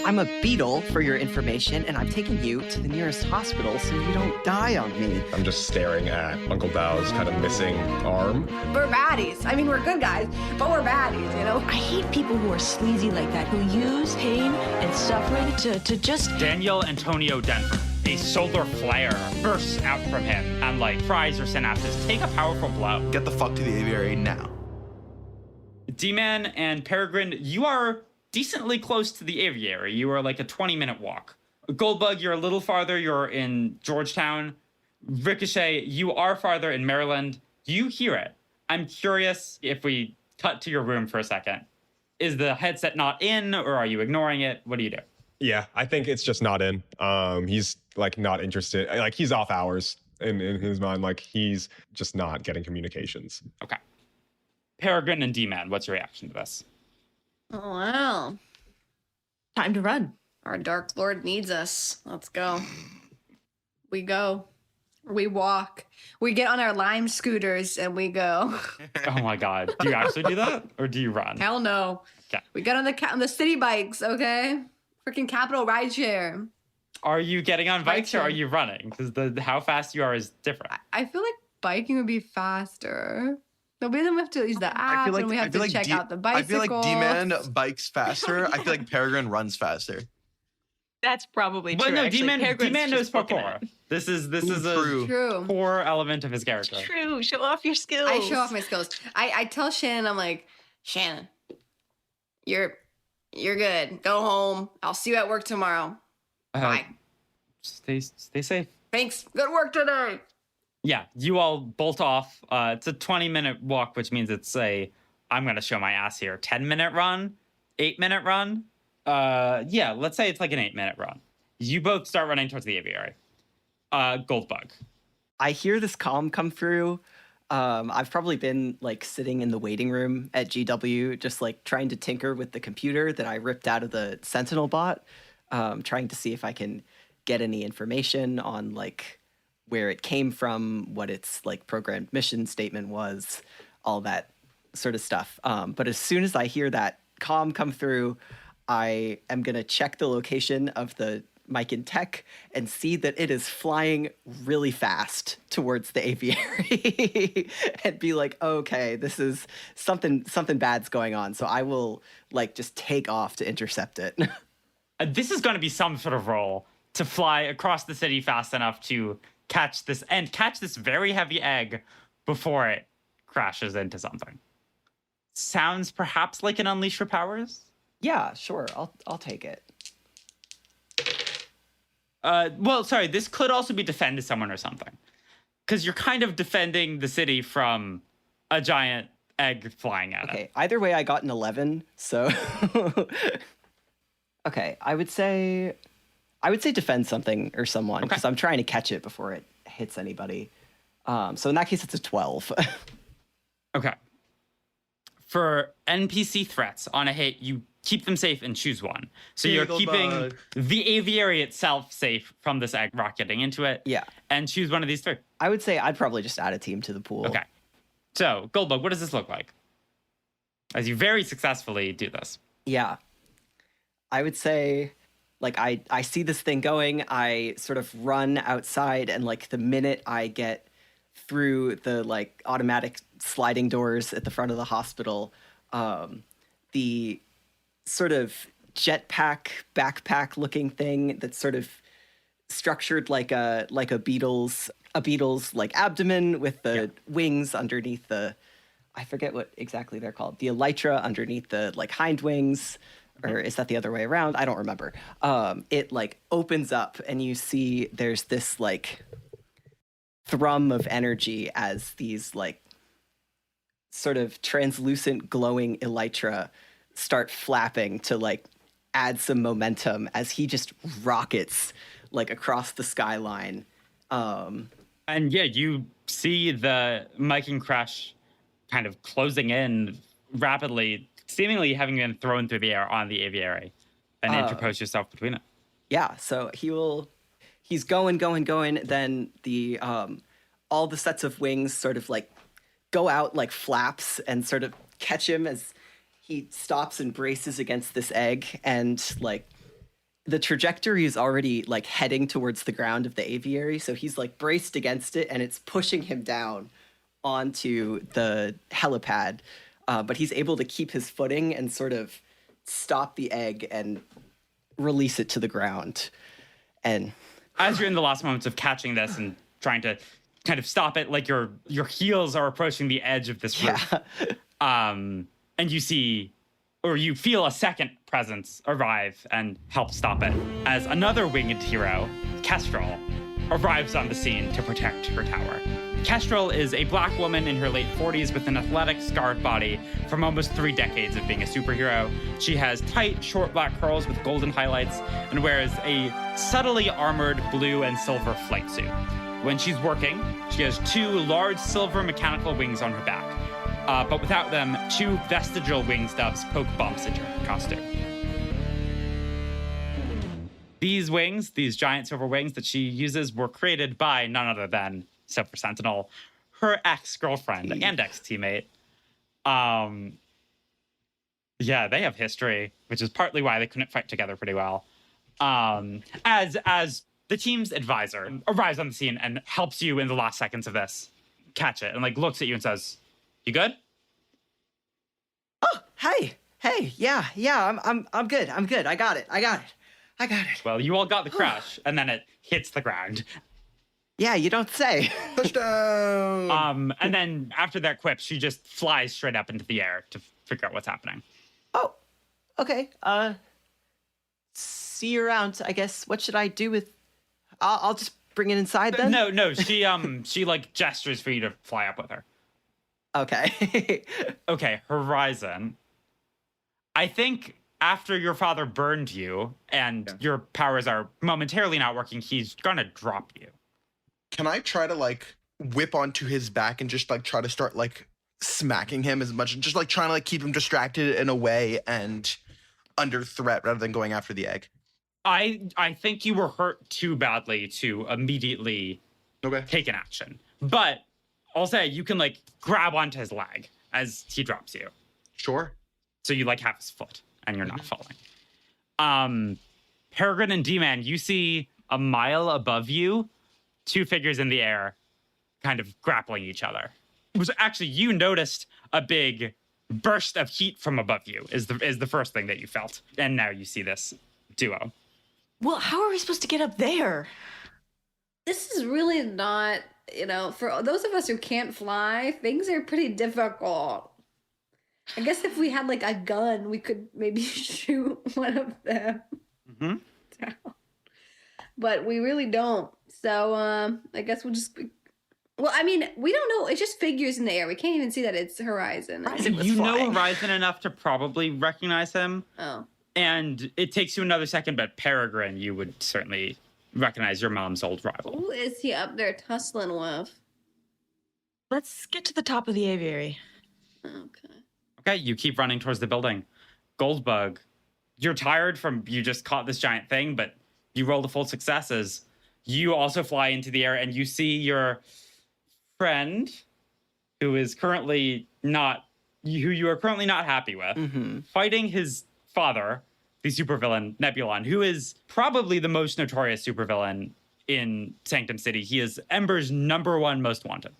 I'm a beetle, for your information, and I'm taking you to the nearest hospital so you don't die on me. I'm just staring at Uncle Bao's kind of missing arm. We're baddies. I mean, we're good guys, but we're baddies, you know? I hate people who are sleazy like that, who use pain and suffering to just... Daniel Antonio Denver. A solar flare bursts out from him and, like, fries your synapses. Take a powerful blow. Get the fuck to the aviary now. D-Man and Peregrine, you are decently close to the aviary. You are like a 20-minute walk. Goldbug, you're a little farther. You're in Georgetown. Ricochet, you are farther in Maryland. You hear it. I'm curious if we cut to your room for a second. Is the headset not in, or are you ignoring it? What do you do? Yeah, I think it's just not in. He's like not interested. Like he's off hours in his mind. Like he's just not getting communications. Okay. Peregrine and D-Man, what's your reaction to this? Oh, wow. Time to run. Our Dark Lord needs us. Let's go. We go. We walk. We get on our lime scooters and we go. Oh my God. Do you actually do that? Or do you run? Hell no. Okay. We get on the city bikes, okay? Freaking Capital Rideshare. Are you getting on bikes or are you running? Because how fast you are is different. I feel like biking would be faster. No, we don't have to use the app and we have to check out the bicycle. I feel like D-Man bikes faster. I feel like Peregrine runs faster. That's probably true. But no, actually. D-Man knows spoken parkour. it. This is True. a core element of his character. True. Show off your skills. I show off my skills. I tell Shannon, I'm like, Shannon, you're good. Go home. I'll see you at work tomorrow. Bye. Stay safe. Thanks. Good work today. Yeah, you all bolt off. It's a 20-minute walk, which means it's I'm going to show my ass here, 10-minute run, 8-minute run. Yeah, let's say it's like an 8-minute run. You both start running towards the aviary. Goldbug. I hear this comm come through. I've probably been like sitting in the waiting room at GW, just like trying to tinker with the computer that I ripped out of the Sentinel bot, trying to see if I can get any information on like where it came from, what its like programmed mission statement was, all that sort of stuff. But as soon as I hear that comm come through, I am going to check the location of the Mican Tech and see that it is flying really fast towards the aviary and be like, okay, this is something bad's going on. So I will like just take off to intercept it. This is going to be some sort of roll to fly across the city fast enough to catch this very heavy egg before it crashes into something. Sounds perhaps like an Unleash Your Powers? Yeah, sure. I'll take it. Well, sorry, this could also be defend to someone or something. Because you're kind of defending the city from a giant egg flying at it. Okay, either way, I got an 11, so... Okay, I would say defend something or someone, because I'm trying to catch it before it hits anybody. So in that case, it's a 12. Okay. For NPC threats on a hit, you keep them safe and choose one. So you're keeping the aviary itself safe from this egg rocketing into it. Yeah. And choose one of these three. I would say I'd probably just add a team to the pool. Okay. So, Goldbug, what does this look like? As you very successfully do this. Yeah. I would say, like, I see this thing going, I sort of run outside, and, like, the minute I get through the, like, automatic sliding doors at the front of the hospital, the sort of jetpack, backpack-looking thing that's sort of structured like a beetle's like abdomen with the wings underneath the, I forget what exactly they're called, the elytra underneath the like hind wings, or is that the other way around? I don't remember. It like opens up and you see there's this like thrum of energy as these like sort of translucent glowing elytra start flapping to like add some momentum as he just rockets like across the skyline. And yeah, you see the Mican Creche kind of closing in rapidly, seemingly having been thrown through the air on the aviary, and interpose yourself between it. Yeah, so he's going, then the all the sets of wings sort of like go out like flaps and sort of catch him as he stops and braces against this egg, and like the trajectory is already like heading towards the ground of the aviary, so he's like braced against it, and it's pushing him down onto the helipad. But he's able to keep his footing and sort of stop the egg and release it to the ground. And as you're in the last moments of catching this and trying to kind of stop it, like your heels are approaching the edge of this roof. And you see, or you feel a second presence arrive and help stop it as another winged hero, Kestrel, arrives on the scene to protect her tower. Kestrel is a black woman in her late 40s with an athletic, scarred body from almost 3 decades of being a superhero. She has tight, short black curls with golden highlights and wears a subtly armored blue and silver flight suit. When she's working, she has 2 large silver mechanical wings on her back. But without them, 2 vestigial wing stubs poke bumps into her costume. These wings, these giant silver wings that she uses, were created by none other than Silver Sentinel, her ex-girlfriend and ex-teammate. Yeah, they have history, which is partly why they couldn't fight together pretty well. As the team's advisor arrives on the scene and helps you in the last seconds of this, catch it, and like looks at you and says, "You good?" oh, hey, yeah, I'm good. I got it. Well, you all got the crash, and then it hits the ground. Yeah, you don't say. Touchdown! And then after that quip, she just flies straight up into the air to figure out what's happening. Oh, okay. See you around, I guess. What should I do with... I'll just bring it inside then? No, she like gestures for you to fly up with her. Okay. Okay, Horizon. I think after your father burned you and your powers are momentarily not working, he's gonna drop you. Can I try to like whip onto his back and just like try to start like smacking him as much, just like trying to like keep him distracted in a way and under threat rather than going after the egg? I think you were hurt too badly to immediately take an action. But I'll say you can like grab onto his leg as he drops you. Sure. So you like have his foot and you're not falling. Peregrine and D-Man, you see a mile above you, 2 figures in the air kind of grappling each other. It was actually, you noticed a big burst of heat from above you is the first thing that you felt. And now you see this duo. Well, how are we supposed to get up there? This is really not, for those of us who can't fly, things are pretty difficult. I guess if we had like a gun, we could maybe shoot one of them down. But we really don't. So I guess we'll just... Well, I mean, we don't know. It's just figures in the air. We can't even see that it's Horizon. You know Horizon enough to probably recognize him. Oh. And it takes you another second, but Peregrine, you would certainly recognize your mom's old rival. Who is he up there tussling with? Let's get to the top of the aviary. Okay. Okay, you keep running towards the building. Goldbug, you're tired from you just caught this giant thing, but you rolled a full success as you also fly into the air and you see your friend who is currently not, who you are currently not happy with, fighting his father, the supervillain Nebulon, who is probably the most notorious supervillain in Sanctum City. He is EMBER's #1 most wanted.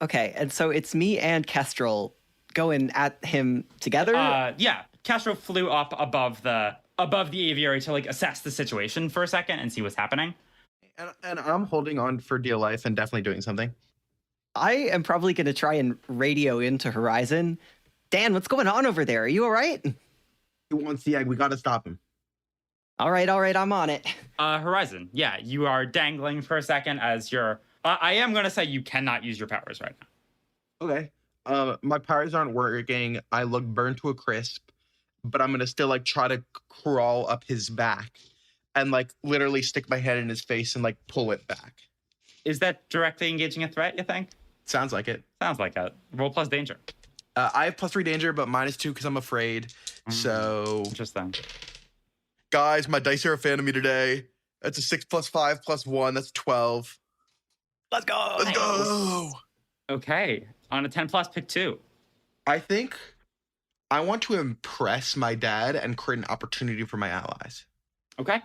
Okay, and so it's me and Kestrel going at him together? Yeah, Castro flew up above the aviary to like assess the situation for a second and see what's happening. And I'm holding on for dear life and definitely doing something. I am probably going to try and radio into Horizon. Dan, what's going on over there? Are you all right? He wants the egg. We got to stop him. All right, I'm on it. Horizon, yeah, you are dangling for a second as you're... I am going to say you cannot use your powers right now. Okay. My powers aren't working. I look burned to a crisp, but I'm going to still like try to crawl up his back and like literally stick my head in his face and like pull it back. Is that directly engaging a threat, you think? Sounds like it. Sounds like it. Roll plus danger. I have +3 danger, but -2 because I'm afraid. So... Interesting. Guys, my dice are a fan of me today. That's a 6 + 5 + 1. That's 12. Let's go. Let's go. Okay. On a 10+, pick 2. I think I want to impress my dad and create an opportunity for my allies. Okay.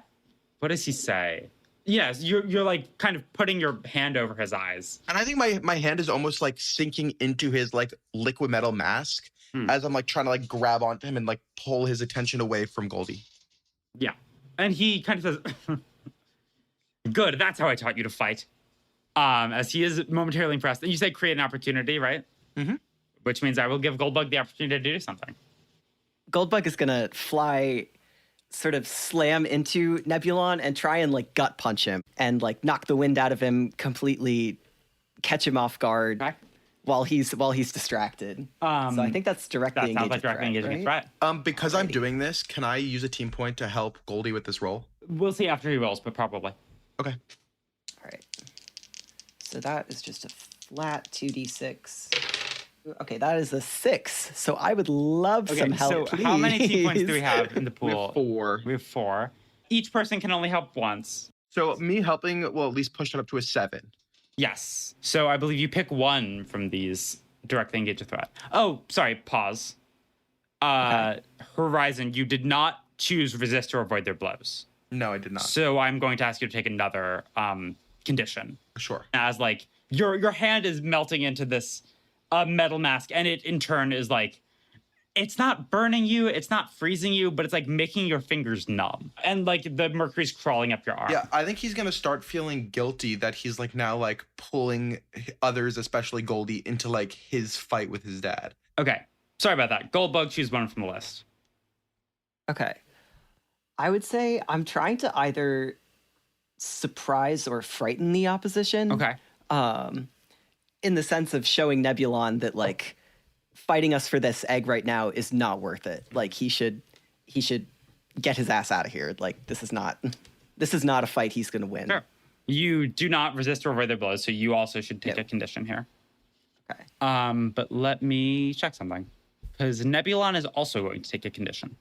What does he say? Yes, you're like kind of putting your hand over his eyes. And I think my hand is almost like sinking into his like liquid metal mask as I'm like trying to like grab onto him and like pull his attention away from Goldie. Yeah. And he kind of says, good, that's how I taught you to fight. As he is momentarily impressed. And you say create an opportunity, right? Mm-hmm. Which means I will give Goldbug the opportunity to do something. Goldbug is gonna fly, sort of slam into Nebulon and try and like gut punch him and like knock the wind out of him completely, catch him off guard while he's distracted. So I think that's directly that sounds engaging like directly engaging right? threat. Because I'm doing this, can I use a team point to help Goldie with this roll? We'll see after he rolls, but probably. Okay. All right. So that is just a flat 2d6. Okay, that is a 6. So I would love some help, so how many team points do we please. have in the pool? We have 4. We have 4. Each person can only help once. So me helping will at least push it up to a 7. Yes. So I believe you pick one from these directly engage a threat. Oh, sorry, pause. Horizon, you did not choose resist or avoid their blows. No, I did not. So I'm going to ask you to take another condition. Sure. As like your hand is melting into this metal mask, and it in turn is like, it's not burning you, it's not freezing you, but it's like making your fingers numb. And like the mercury's crawling up your arm. Yeah, I think he's gonna start feeling guilty that he's like now like pulling others, especially Goldie, into like his fight with his dad. Okay. Sorry about that. Goldbug, choose one from the list. Okay. I would say I'm trying to either surprise or frighten the opposition. Okay. In the sense of showing Nebulon that like fighting us for this egg right now is not worth it. Like he should get his ass out of here. Like this is not a fight he's going to win. Sure. You do not resist or avoid their blows, so you also should take a condition here. Okay. But let me check something. Because Nebulon is also going to take a condition.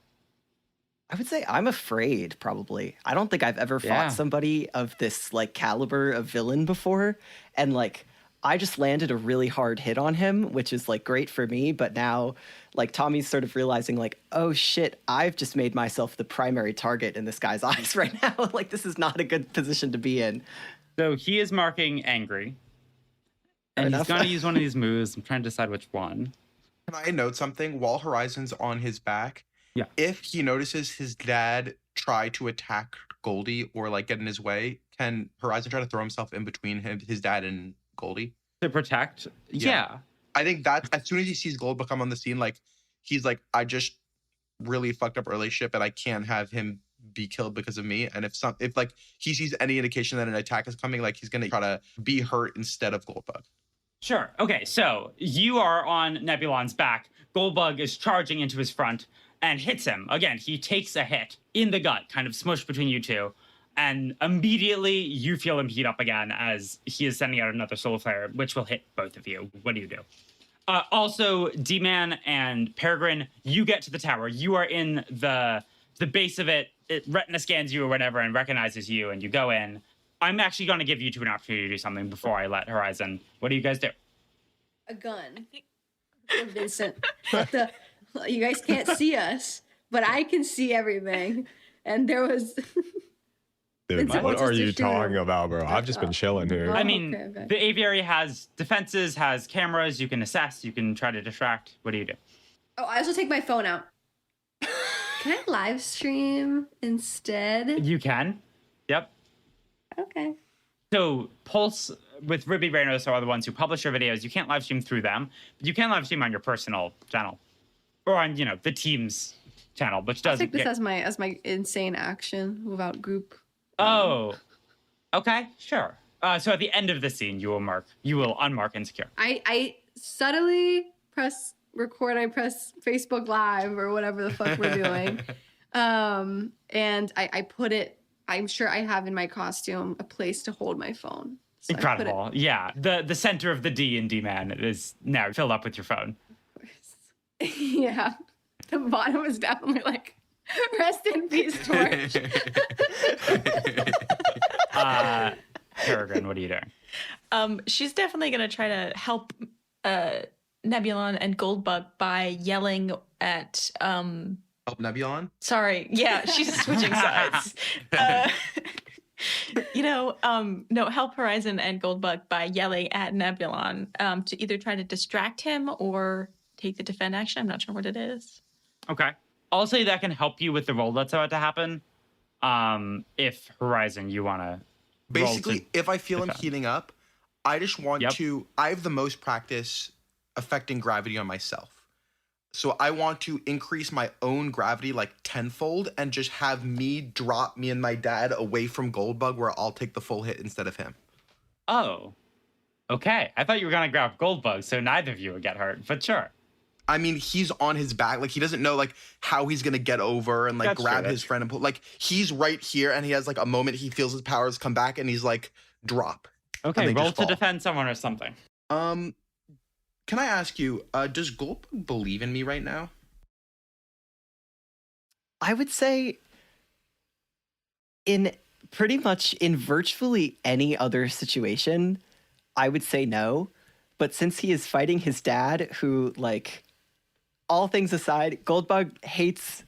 I would say I'm afraid, probably. I don't think I've ever fought somebody of this like caliber of villain before. And like I just landed a really hard hit on him, which is like great for me. But now like Tommy's sort of realizing like, oh shit, I've just made myself the primary target in this guy's eyes right now. Like this is not a good position to be in. So he is marking angry. And he's going to use one of these moves. I'm trying to decide which one. Can I note something? While Horizon's on his back, if he notices his dad try to attack Goldie or like get in his way, can Horizon try to throw himself in between his dad and Goldie? To protect? Yeah. I think that as soon as he sees Goldie come on the scene, like he's like, I just really fucked up a relationship and I can't have him be killed because of me. And if like he sees any indication that an attack is coming, like he's gonna try to be hurt instead of Goldbug. Sure. Okay, so you are on Nebulon's back. Goldbug is charging into his front and hits him. Again, he takes a hit in the gut, kind of smushed between you two. And immediately you feel him heat up again as he is sending out another solar flare, which will hit both of you. What do you do? Also, D-Man and Peregrine, you get to the tower. You are in the base of it. It retina scans you or whatever and recognizes you, and you go in. I'm actually going to give you two an opportunity to do something before I let Horizon. What do you guys do? A gun. Vincent. You guys can't see us, but I can see everything. And there was... Dude, Vincent what wants are us to you shoot. talking about, bro? I've just been chilling here. I mean, okay. the aviary has defenses, has cameras. You can assess. You can try to distract. What do you do? Oh, I also take my phone out. Can I live stream instead? You can. Yep. Okay. So Pulse with Ruby Reynos are the ones who publish your videos. You can't live stream through them, but you can live stream on your personal channel or on, the team's channel, which I'll doesn't take this as my insane action without group. Oh, okay, sure. So at the end of the scene, you will unmark insecure. I subtly press record. I press Facebook Live or whatever the fuck we're doing. And I put it, I'm sure I have in my costume a place to hold my phone. So Incredible. Yeah. The center of the D in D-Man is now filled up with your phone. Yeah. The bottom is definitely like, rest in peace, Torch. Peregrine, what are you doing? She's definitely going to try to help Nebulon and Goldbug by yelling at Help Nebulon? Sorry. Yeah, she's switching sides. No, help Horizon and Goldbug by yelling at Nebulon to either try to distract him or take the defend action. I'm not sure what it is. Okay. I'll say that can help you with the roll that's about to happen. If Horizon, you want to Basically, if I feel him defend. heating up, I just want Yep. to. I have the most practice affecting gravity on myself. So I want to increase my own gravity like tenfold and just have me drop me and my dad away from Goldbug where I'll take the full hit instead of him. Oh, okay. I thought you were going to grab Goldbug, so neither of you would get hurt, but sure. I mean, he's on his back. Like, he doesn't know, like, how he's going to get over and, like, That's grab true, his friend and pull. Like, he's right here, and he has, like, a moment he feels his powers come back, and he's like, drop. Okay, they roll just to fall. defend someone or something. Can I ask you, does Goldbug believe in me right now? I would say in pretty much in virtually any other situation, I would say no. But since he is fighting his dad, who, like, all things aside, Goldbug hates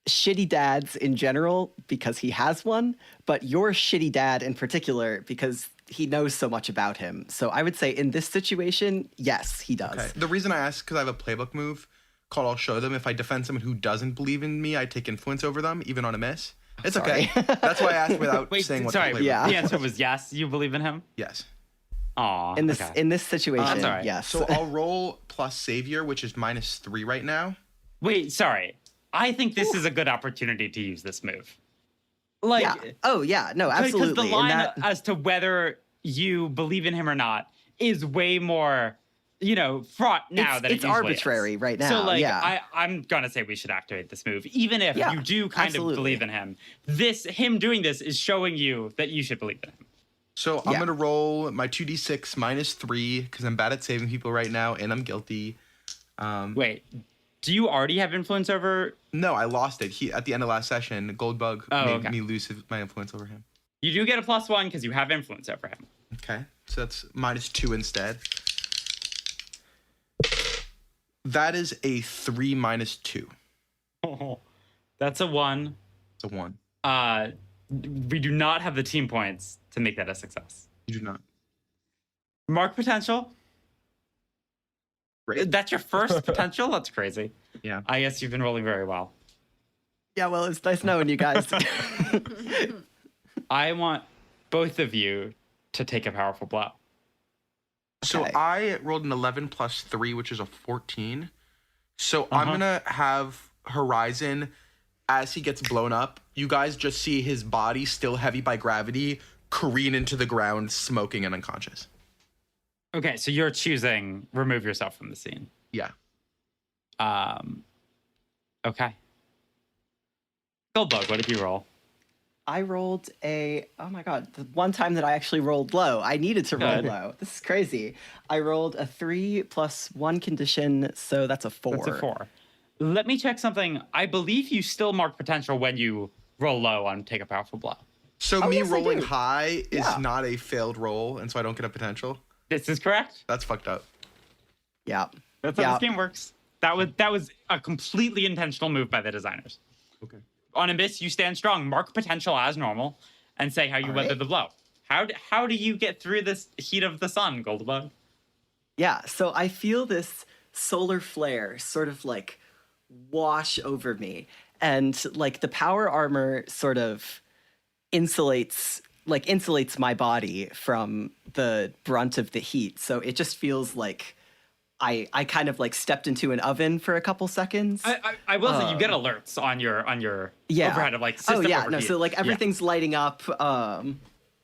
shitty dads in general because he has one, but your shitty dad in particular because he knows so much about him. So I would say in this situation, yes, he does. Okay. The reason I ask is because I have a playbook move called I'll Show Them. If I defend someone who doesn't believe in me, I take influence over them, even on a miss. It's Sorry. okay. That's why I asked without Wait, saying what sorry. the playbook Yeah. The answer was yes. You believe in him? Yes. Aw. In this okay. in this situation, That's all right. yes. So I'll roll plus Savior, which is -3 right now. Wait, sorry. I think this is a good opportunity to use this move. Like, yeah. Oh yeah, no, absolutely. because the And line that- as to whether you believe in him or not is way more, fraught now than it's it usually arbitrary is. right now. So, like, yeah. I'm gonna say we should activate this move, even if Yeah, you do kind absolutely. of believe in him. Him doing this is showing you that you should believe in him. So I'm Yeah. going to roll my 2d6 -3 because I'm bad at saving people right now and I'm guilty. Wait, do you already have influence over? No, I lost it. At the end of last session, Goldbug Oh, made okay. me lose my influence over him. You do get a +1 because you have influence over him. Okay, so that's -2 instead. That is a 3 -2. That's a 1. It's a 1. We do not have the team points to make that a success. You do not. Mark potential. Great. That's your first potential? That's crazy. Yeah. I guess you've been rolling very well. yeah, well, it's nice knowing you guys. I want both of you to take a powerful blow. So Okay. I rolled an 11 plus 3, which is a 14. So I'm going to have Horizon, as he gets blown up, you guys just see his body, still heavy by gravity, careen into the ground, smoking and unconscious. Okay, so you're choosing remove yourself from the scene. Yeah. Okay. Goldbug, what did you roll? I rolled oh my god, the one time that I actually rolled low. I needed to roll Good. low. This is crazy. I rolled a 3 + 1 condition, so that's a 4. That's a 4. Let me check something. I believe you still mark potential when you roll low on take a powerful blow. So Oh, me yes, I rolling do. high is Yeah. not a failed roll, and so I don't get a potential. This is correct. That's fucked up. Yeah. That's how Yeah. this game works. That was a completely intentional move by the designers. Okay. On a miss, you stand strong, mark potential as normal, and say how you All weather right. the blow. How do you get through this heat of the sun, Goldbug? Yeah, so I feel this solar flare sort of like wash over me, and like the power armor sort of insulates my body from the brunt of the heat. So it just feels like I kind of like stepped into an oven for a couple seconds. I will say you get alerts on your Yeah. overhead of like system Oh yeah, no, overheat. so like Yeah. everything's lighting up.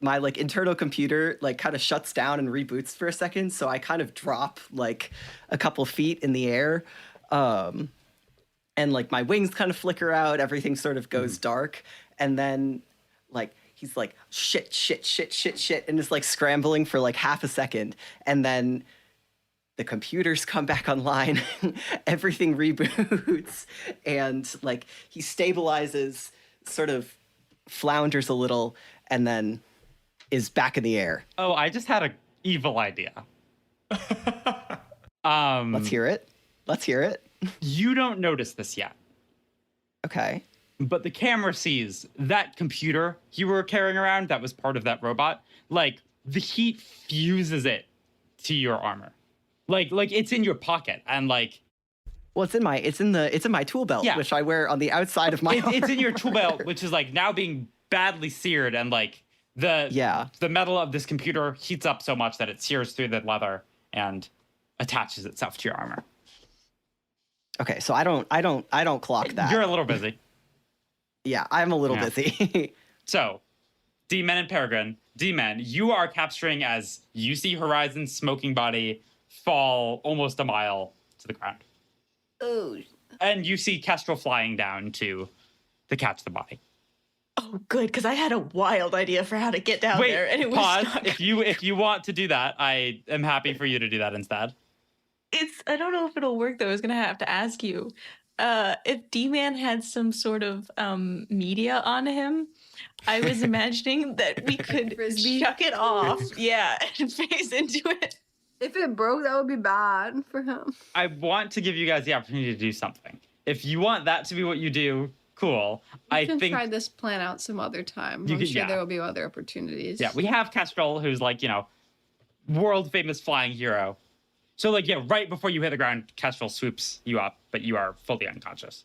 My like internal computer like kind of shuts down and reboots for a second, so I kind of drop like a couple feet in the air. And like my wings kind of flicker out, everything sort of goes dark, and then like he's like shit, and is like scrambling for like half a second, and then the computers come back online, everything reboots, and like he stabilizes, sort of flounders a little, and then is back in the air. Oh, I just had a evil idea. Let's hear it. You don't notice this yet. Okay. But the camera sees that computer you were carrying around that was part of that robot. Like, the heat fuses it to your armor. Like it's in your pocket, and like, Well, it's in my tool belt, Yeah. which I wear on the outside of my it's in your armor. tool belt, which is like now being badly seared, and like the metal of this computer heats up so much that it sears through the leather and attaches itself to your armor. Okay, so I don't clock that. You're a little busy. Yeah, I'm a little Yeah. busy. So, D-Men and Peregrine. D-Men, you are capturing as you see Horizon's smoking body fall almost a mile to the ground. Oh, And you see Kestrel flying down to catch the body. Oh, good, because I had a wild idea for how to get down Wait, there, and it was pause. stuck. If you want to do that, I am happy for you to do that instead. I don't know if it'll work though. I was gonna have to ask you if D-Man had some sort of media on him. I was imagining that we could Frisbee. chuck it off, yeah, and phase into it. if it broke, that would be bad for him. I want to give you guys the opportunity to do something. If you want that to be what you do, cool. We I can think try this plan out some other time. You I'm can- sure yeah. there will be other opportunities. yeah, we have Kestrel, who's like, world famous flying hero. So like, yeah, right before you hit the ground, Kestrel swoops you up, but you are fully unconscious.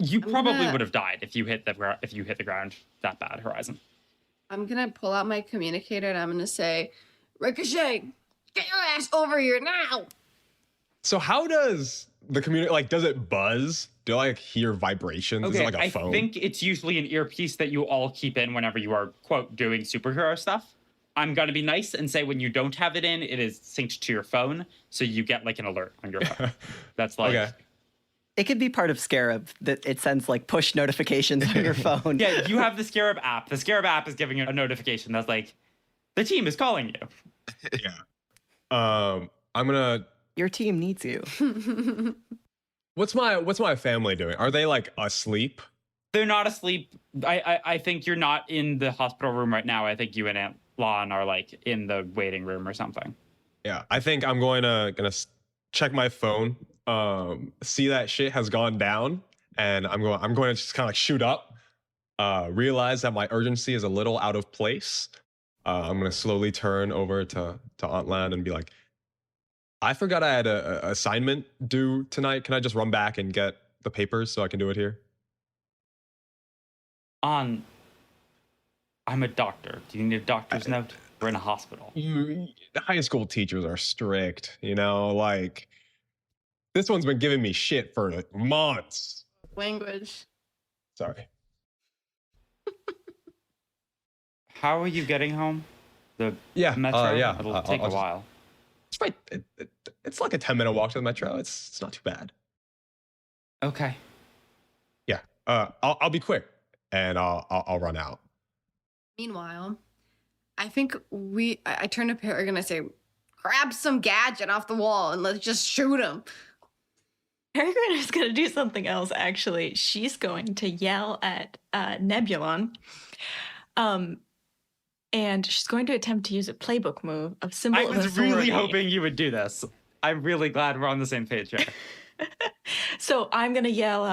You I'm probably gonna- would have died if you hit the ground that bad, Horizon. I'm gonna pull out my communicator and I'm gonna say, Ricochet, get your ass over here now. So how does the community, like, does it buzz? Do I like hear vibrations? Is it like a I phone? think it's usually an earpiece that you all keep in whenever you are, quote, doing superhero stuff. I'm going to be nice and say when you don't have it in, it is synced to your phone, so you get like an alert on your phone. That's like, Okay. It could be part of Scarab that it sends like push notifications on your phone. yeah, you have the Scarab app. The Scarab app is giving you a notification that's like, the team is calling you. I'm gonna. Your team needs you. What's my family doing? Are they like asleep? They're not asleep. I think you're not in the hospital room right now. I think you and Aunt Lon are like in the waiting room or something. Yeah, I think I'm gonna check my phone, see that shit has gone down, and I'm going to just kind of like shoot up, realize that my urgency is a little out of place. I'm gonna slowly turn over to Aunt Lan and be like, I forgot I had a assignment due tonight. Can I just run back and get the papers so I can do it here? I'm a doctor. Do you need a doctor's note? We're in a hospital. High school teachers are strict, like this one's been giving me shit for months. Language. Sorry. How are you getting home? The Yeah, metro? yeah. It'll take a while. It's right. It's like a 10-minute walk to the metro. It's not too bad. Okay. Yeah. I'll be quick, and I'll run out. Meanwhile, I think I turn to Peregrine and I say, grab some gadget off the wall and let's just shoot him. Peregrine is going to do something else, actually. She's going to yell at Nebulon. And she's going to attempt to use a playbook move of symbol I of was authority. really hoping you would do this. I'm really glad we're on the same page here. So I'm going to yell,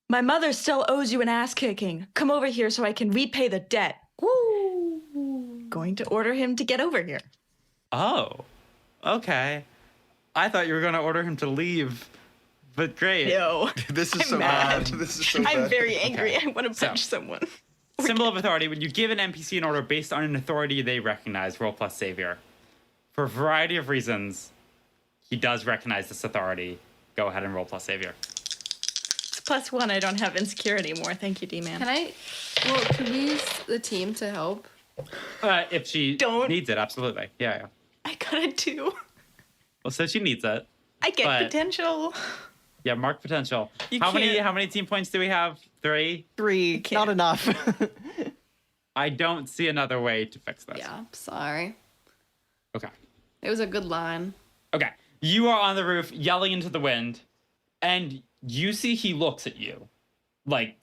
my mother still owes you an ass kicking. Come over here so I can repay the debt. Woo! Going to order him to get over here. Oh, okay. I thought you were going to order him to leave, but great. No. This is I'm so mad. bad. This is so I'm bad. very angry. Okay. I want to So- punch someone. Symbol of authority. When you give an NPC an order based on an authority they recognize, roll plus savior. For a variety of reasons, he does recognize this authority. Go ahead and roll plus savior. It's +1. I don't have insecurity anymore. Thank you, D-Man. Can we use the team to help? If she Don't. needs it, absolutely. Yeah. I got a 2. Well, so she needs it. I get But- potential. Yeah, mark potential. You How can't- many team points do we have? 3? 3, can't. not enough. I don't see another way to fix this. Yeah, sorry. Okay. It was a good line. Okay. You are on the roof yelling into the wind, and you see he looks at you, like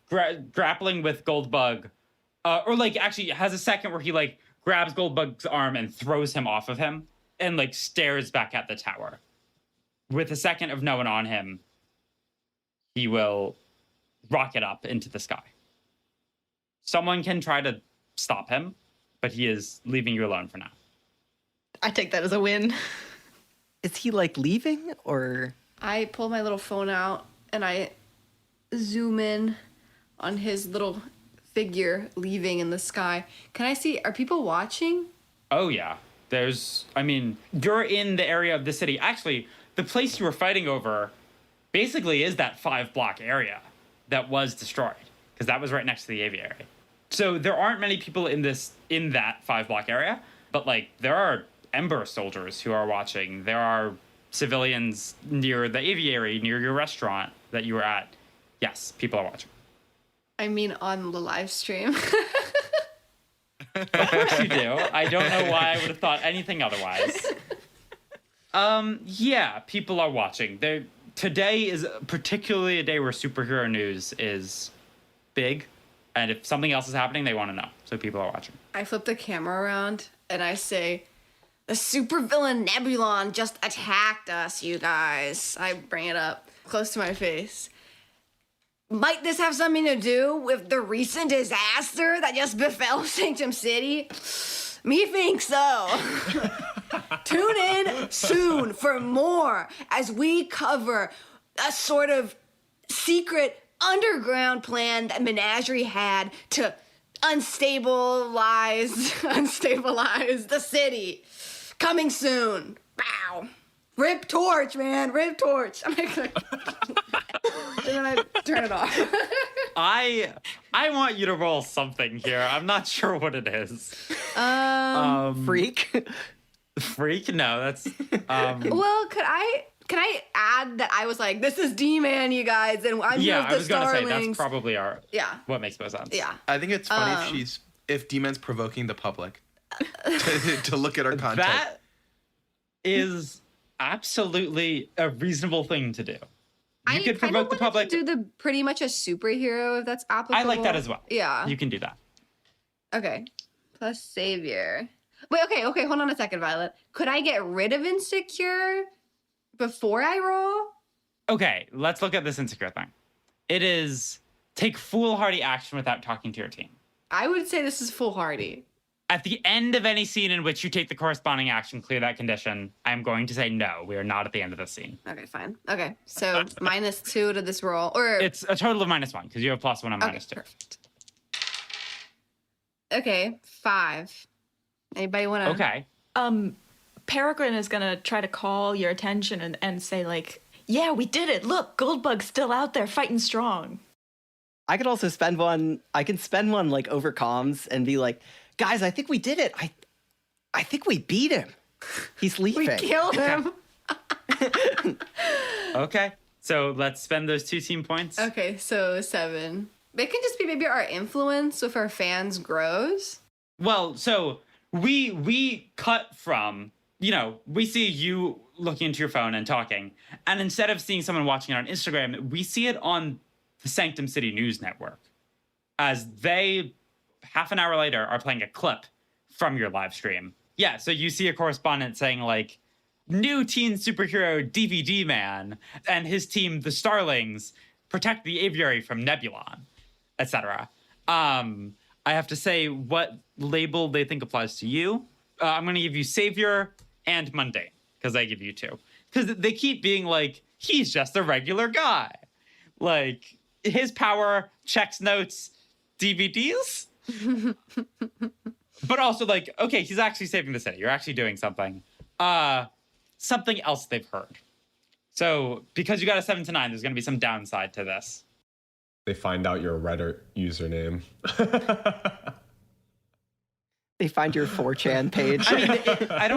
grappling with Goldbug, or like actually has a second where he like grabs Goldbug's arm and throws him off of him, and like stares back at the tower. With a second of no one on him, he will rocket up into the sky. Someone can try to stop him, but he is leaving you alone for now. I take that as a win. Is he like leaving or? I pull my little phone out and I zoom in on his little figure leaving in the sky. Can I see, are people watching? Oh, yeah. You're in the area of the city. Actually, the place you were fighting over basically is that 5-block area that was destroyed, because that was right next to the aviary. So there aren't many people in that 5-block area, but like there are EMBER soldiers who are watching. There are civilians near the aviary, near your restaurant that you were at. Yes, people are watching. I mean, on the live stream. Of course you do. I don't know why I would have thought anything otherwise. Yeah, people are watching. Today is particularly a day where superhero news is big, and if something else is happening, they want to know. So people are watching. I flip the camera around and I say, the supervillain Nebulon just attacked us, you guys. I bring it up close to my face. Might this have something to do with the recent disaster that just befell Sanctum City? Me think so. Tune in soon for more as we cover a sort of secret underground plan that Menagerie had to unstabilize the city. Coming soon. Wow. Rip Torch, man. Rip Torch. I'm not gonna... And then I turn it off. I want you to roll something here. I'm not sure what it is. Freak? Freak? No, that's... Well, can I add that I was like, this is D-Man, you guys, and I'm here with the I was gonna say Starlings. that's probably Yeah. what makes most sense. Yeah. I think it's funny if D-Man's provoking the public to look at our content. That is absolutely a reasonable thing to do. You could provoke the public. Do the pretty much a superhero if that's applicable. I like that as well. Yeah. You can do that. Okay. Plus savior. Wait, okay, hold on a second, Violet. Could I get rid of insecure before I roll? Okay, let's look at this insecure thing. It is take foolhardy action without talking to your team. I would say this is foolhardy. At the end of any scene in which you take the corresponding action, clear that condition, I'm going to say no, we are not at the end of this scene. Okay, fine. Okay, so -2 to this roll. Or It's a total of -1, because you have +1 and -2. Perfect. Okay, 5. Anybody want to? Okay. Peregrine is gonna try to call your attention and say like, yeah, we did it. Look, Goldbug's still out there fighting strong. I could also spend one. I can spend one like over comms and be like, guys, I think we did it. I think we beat him. He's leaving. We killed him. Okay. So let's spend those 2 team points. Okay, so 7. It can just be maybe our influence with our fans grows. Well, so we cut from, we see you looking into your phone and talking. And instead of seeing someone watching it on Instagram, we see it on the Sanctum City News Network. As they, half an hour later, are playing a clip from your live stream. Yeah, so you see a correspondent saying, like, new teen superhero DVD man and his team, the Starlings, protect the aviary from Nebulon, etc. I have to say what label they think applies to you. I'm going to give you Savior and Mundane, because I give you 2. Because they keep being like, he's just a regular guy. Like, his power checks notes DVDs. But also, like, okay, he's actually saving the city. You're actually doing something. Something else they've heard. So, because you got a 7 to 9, there's going to be some downside to this. They find out your Reddit username. They find your 4chan page. I mean, I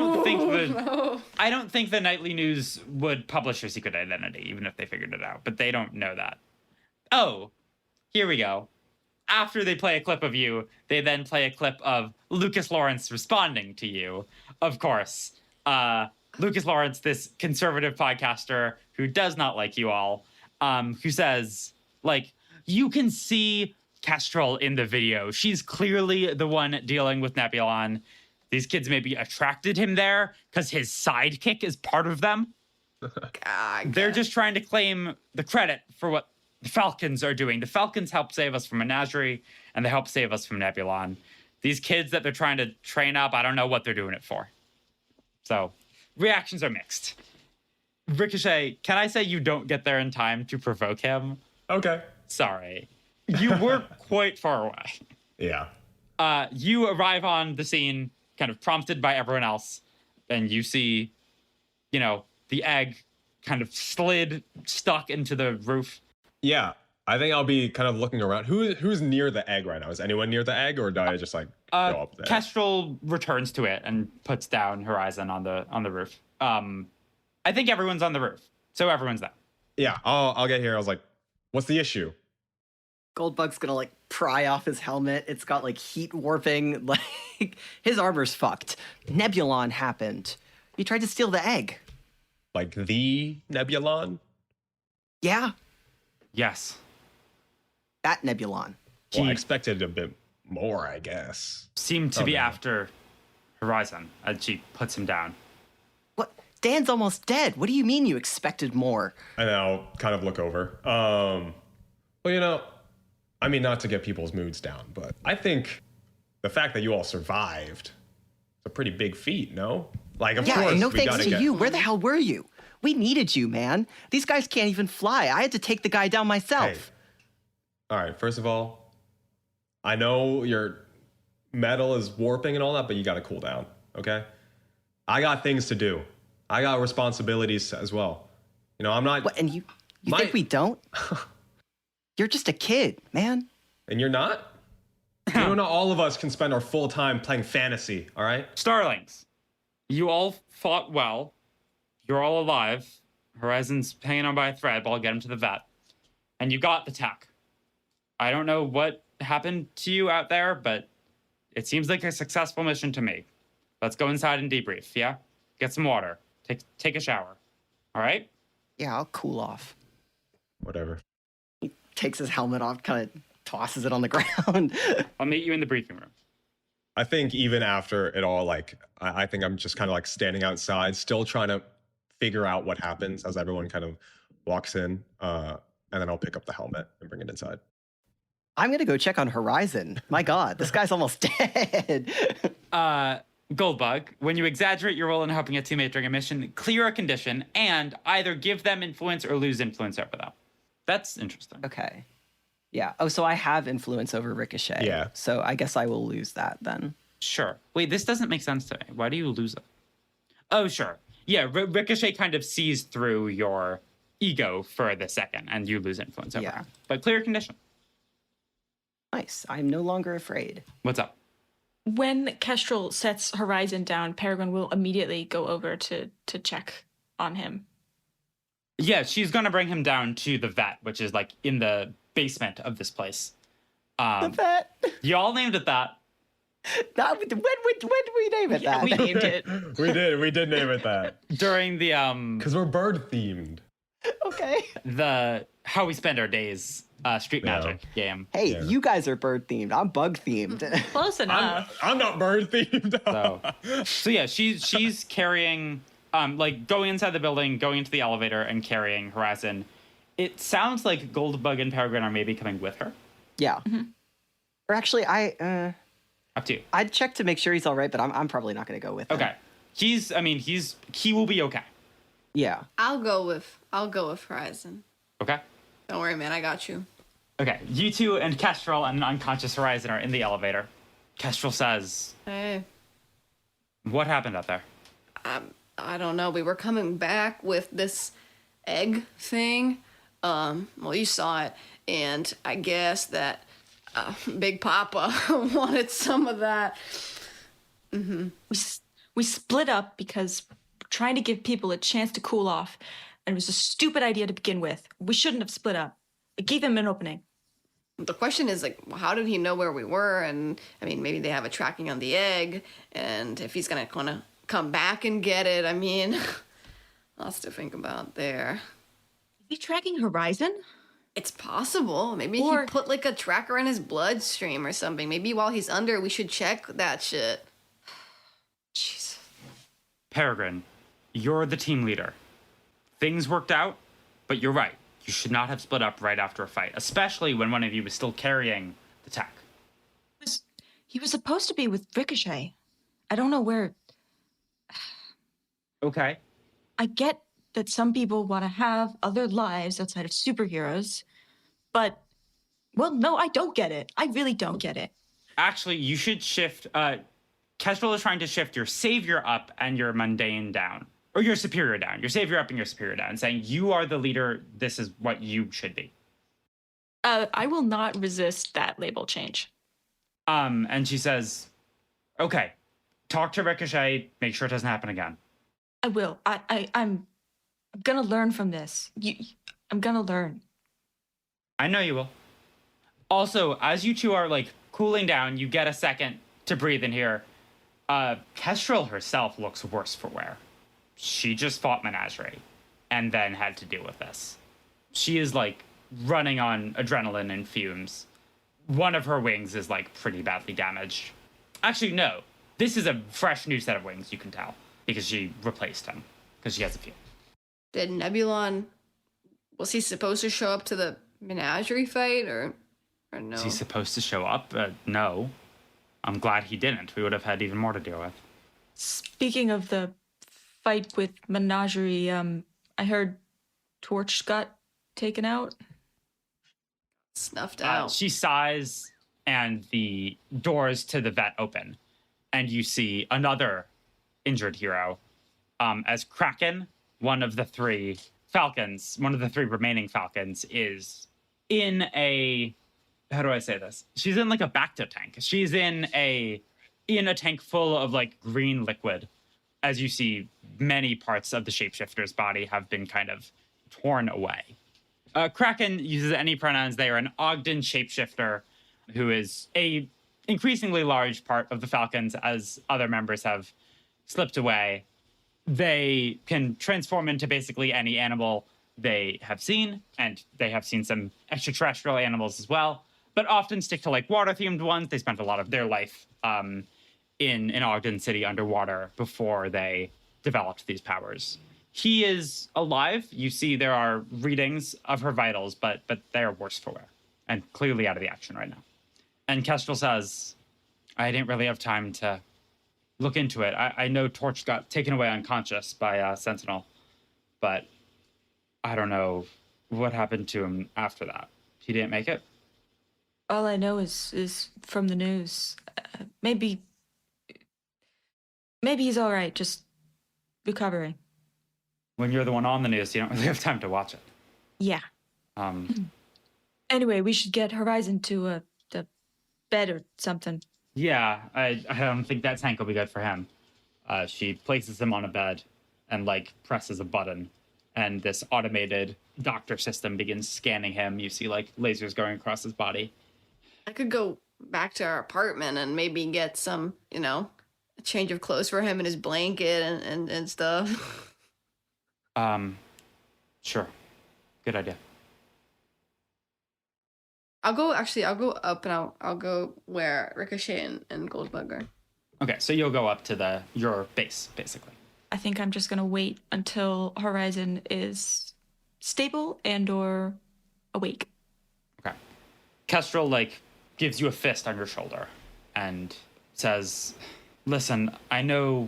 don't think the Nightly News would publish your secret identity, even if they figured it out. But they don't know that. Oh, here we go. After they play a clip of you, they then play a clip of Lucas Lawrence responding to you. Of course, Lucas Lawrence, this conservative podcaster who does not like you all, who says, like, you can see Kestrel in the video. She's clearly the one dealing with Nebulon. These kids maybe attracted him there because his sidekick is part of them. They're just trying to claim the credit for what the Falcons are doing. The Falcons help save us from Menagerie, and they help save us from Nebulon. These kids that they're trying to train up, I don't know what they're doing it for. So, reactions are mixed. Ricochet, can I say you don't get there in time to provoke him? Okay. Sorry. You were quite far away. Yeah. You arrive on the scene, kind of prompted by everyone else, and you see, the egg kind of stuck into the roof. Yeah. I think I'll be kind of looking around. Who's near the egg right now? Is anyone near the egg, or do I just go up there? Kestrel returns to it and puts down Horizon on the roof. I think everyone's on the roof, so everyone's there. Yeah, I'll get here. I was like, what's the issue? Goldbug's gonna pry off his helmet. It's got heat warping. His armor's fucked. Nebulon happened. He tried to steal the egg. Like the Nebulon? Yeah, Yes. that Nebulon. Well, I He expected a bit more, I guess. seemed to be no. after Horizon, and she puts him down. What? Dan's almost dead. What do you mean you expected more? And I'll kind of look over. Well, I mean, not to get people's moods down, but I think the fact that you all survived is a pretty big feat, no? Of Yeah, course, and no we thanks gotta to get... you. Where the hell were you? We needed you, man. These guys can't even fly. I had to take the guy down myself. Hey. All right, first of all, I know your metal is warping and all that, but you got to cool down, okay? I got things to do. I got responsibilities as well. I'm not... What, and you think we don't? You're just a kid, man. And you're not? Not all of us can spend our full time playing fantasy, all right? Starlings, you all fought well. You're all alive. Horizon's hanging on by a thread, but I'll get him to the vet. And you got the tech. I don't know what happened to you out there, but it seems like a successful mission to me. Let's go inside and debrief, yeah? Get some water. Take a shower. All right? Yeah, I'll cool off. Whatever. He takes his helmet off, kind of tosses it on the ground. I'll meet you in the briefing room. I think even after it all, I think I'm just kind of standing outside, still trying to figure out what happens as everyone kind of walks in. And then I'll pick up the helmet and bring it inside. I'm going to go check on Horizon. My God, this guy's almost dead. Goldbug, when you exaggerate your role in helping a teammate during a mission, clear a condition and either give them influence or lose influence over them. That's interesting. Okay. Yeah. Oh, so I have influence over Ricochet. Yeah. So I guess I will lose that then. Sure. Wait, this doesn't make sense to me. Why do you lose it? Oh, sure. Yeah, Ricochet kind of sees through your ego for the second, and you lose influence over him. But clear condition. Nice. I'm no longer afraid. What's up? When Kestrel sets Horizon down, Peregrine will immediately go over to check on him. Yeah, she's going to bring him down to the vet, which is in the basement of this place. The vet. You all named it that. When did we name it that? We named it. We did name it that. During the Because we're bird themed. Okay. the How We Spend Our Days Street Magic game. Hey, you guys are bird themed. I'm bug themed. Close enough. I'm not bird themed. So yeah, she's carrying going inside the building, going into the elevator and carrying Horizon. It sounds like Goldbug and Peregrine are maybe coming with her. Yeah. Mm-hmm. Or actually, Up to you. I'd check to make sure he's all right, but I'm probably not going to go with him. Okay. He will be okay. Yeah. I'll go with Horizon. Okay. Don't worry, man. I got you. Okay. You two and Kestrel and unconscious Horizon are in the elevator. Kestrel says, Hey, "What happened out there?" I don't know. We were coming back with this egg thing. Well, you saw it, and I guess that Big Papa wanted some of that. Mm-hmm. We split up because we're trying to give people a chance to cool off, and it was a stupid idea to begin with. We shouldn't have split up. It gave them an opening. The question is, how did he know where we were? And, I mean, maybe they have a tracking on the egg, and if he's gonna come back and get it, I mean, lots to think about there. Is he tracking Horizon? It's possible. Maybe Or- he put a tracker in his bloodstream or something. Maybe while he's under, we should check that shit. Jeez. Peregrine, you're the team leader. Things worked out, but you're right. You should not have split up right after a fight, especially when one of you was still carrying the tech. He was supposed to be with Ricochet. I don't know where. Okay. I get that some people want to have other lives outside of superheroes, but, well, no, I don't get it. I really don't get it. Actually, you should shift. Kestrel is trying to shift your savior up and your mundane down. Or your superior down. Your savior up and your superior down. Saying, you are the leader. This is what you should be. I will not resist that label change. And she says, okay, talk to Ricochet. Make sure it doesn't happen again. I will. I'm gonna learn from this. I'm gonna learn. I know you will. Also, as you two are like cooling down, you get a second to breathe in here. Kestrel herself looks worse for wear. She just fought Menagerie and then had to deal with this. She is like running on adrenaline and fumes. One of her wings is like pretty badly damaged. Actually, no. This is a fresh new set of wings, you can tell, because she replaced him, because she has a few. Did Nebulon, was he supposed to show up to the menagerie fight or no? Is he supposed to show up? No. I'm glad he didn't. We would have had even more to deal with. Speaking of the fight with Menagerie, I heard Torch got taken out. Snuffed out. She sighs, and the doors to the vet open, and you see another injured hero, as Kraken, one of the three remaining Falcons, is in a, how do I say this? She's in like a Bacta tank. She's in a tank full of like green liquid. As you see, many parts of the shapeshifter's body have been kind of torn away. Kraken uses any pronouns. They are an Ogden shapeshifter who is a increasingly large part of the Falcons as other members have slipped away. They can transform into basically any animal they have seen, and they have seen some extraterrestrial animals as well, but often stick to like water-themed ones. They spent a lot of their life in Ogden City underwater before they developed these powers. He is alive. You see there are readings of her vitals, but they are worse for wear and clearly out of the action right now. And Kestrel says, I didn't really have time to look into it. I know Torch got taken away unconscious by Sentinel, but I don't know what happened to him after that. He didn't make it? All I know is from the news. Maybe he's all right, just recovering. When you're the one on the news, you don't really have time to watch it. Yeah. Anyway, we should get Horizon to the bed or something. Yeah, I don't think that tank will be good for him. She places him on a bed and like presses a button, and this automated doctor system begins scanning him. You see like lasers going across his body. I could go back to our apartment and maybe get some, a change of clothes for him and his blanket and stuff. Sure. Good idea. I'll go up and I'll go where Ricochet and Goldbug are. Okay, so you'll go up to your base, basically. I think I'm just gonna wait until Horizon is stable and or awake. Okay. Kestrel, like, gives you a fist on your shoulder and says, listen, I know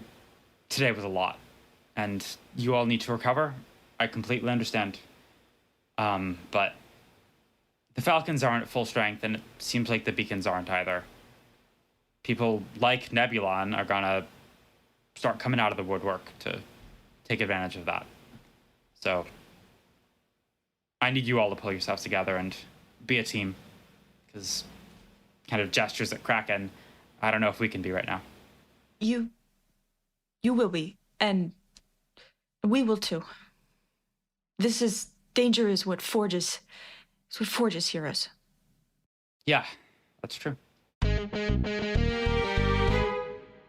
today was a lot, and you all need to recover. I completely understand. But the Falcons aren't at full strength, and it seems like the Beacons aren't either. People like Nebulon are gonna start coming out of the woodwork to take advantage of that. So I need you all to pull yourselves together and be a team, because kind of gestures at Kraken, I don't know if we can be right now. You will be, and we will too. Danger is what forges heroes. Yeah, that's true.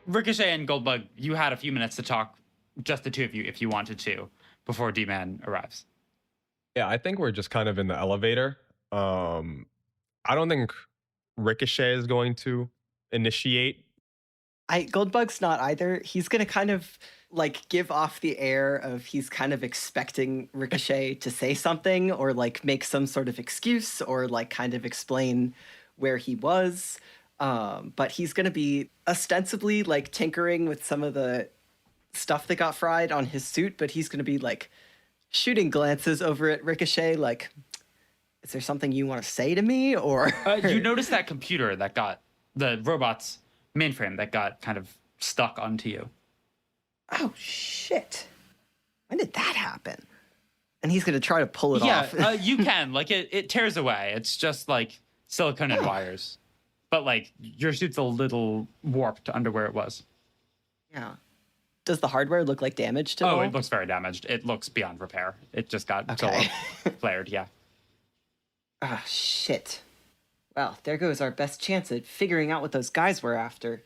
Ricochet and Goldbug, you had a few minutes to talk, just the two of you, if you wanted to, before D-Man arrives. Yeah, I think we're just kind of in the elevator. I don't think Ricochet is going to initiate Goldbug's not either. He's gonna kind of like give off the air of he's kind of expecting Ricochet to say something or like make some sort of excuse or like kind of explain where he was. But he's gonna be ostensibly like tinkering with some of the stuff that got fried on his suit, but he's gonna be like shooting glances over at Ricochet, like, is there something you want to say to me? Or You notice that computer that got the robot's mainframe that got kind of stuck onto you. oh shit, when did that happen? And he's gonna try to pull it off. Yeah, you can. Like, it tears away. It's just like silicone and wires. But like your suit's a little warped under where it was. Yeah. Does the hardware look like damaged at all? Oh, it looks very damaged. It looks beyond repair. It just got Okay. flared, yeah. Ah, shit. Well, there goes our best chance at figuring out what those guys were after.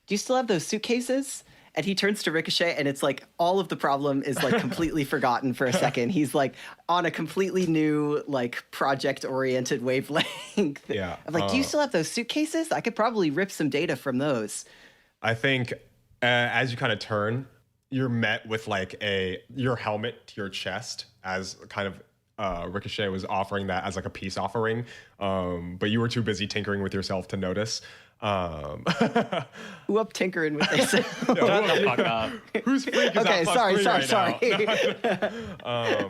Do you still have those suitcases? And he turns to Ricochet, and it's like all of the problem is like completely forgotten for a second. He's like on a completely new, like project-oriented wavelength. Yeah. I'm like, do you still have those suitcases? I could probably rip some data from those. I think as you kind of turn, you're met with like your helmet to your chest as kind of Ricochet was offering that as like a peace offering, but you were too busy tinkering with yourself to notice. Who up tinkering with this? Shut the fuck up. Who's freak is Okay, that sorry. now?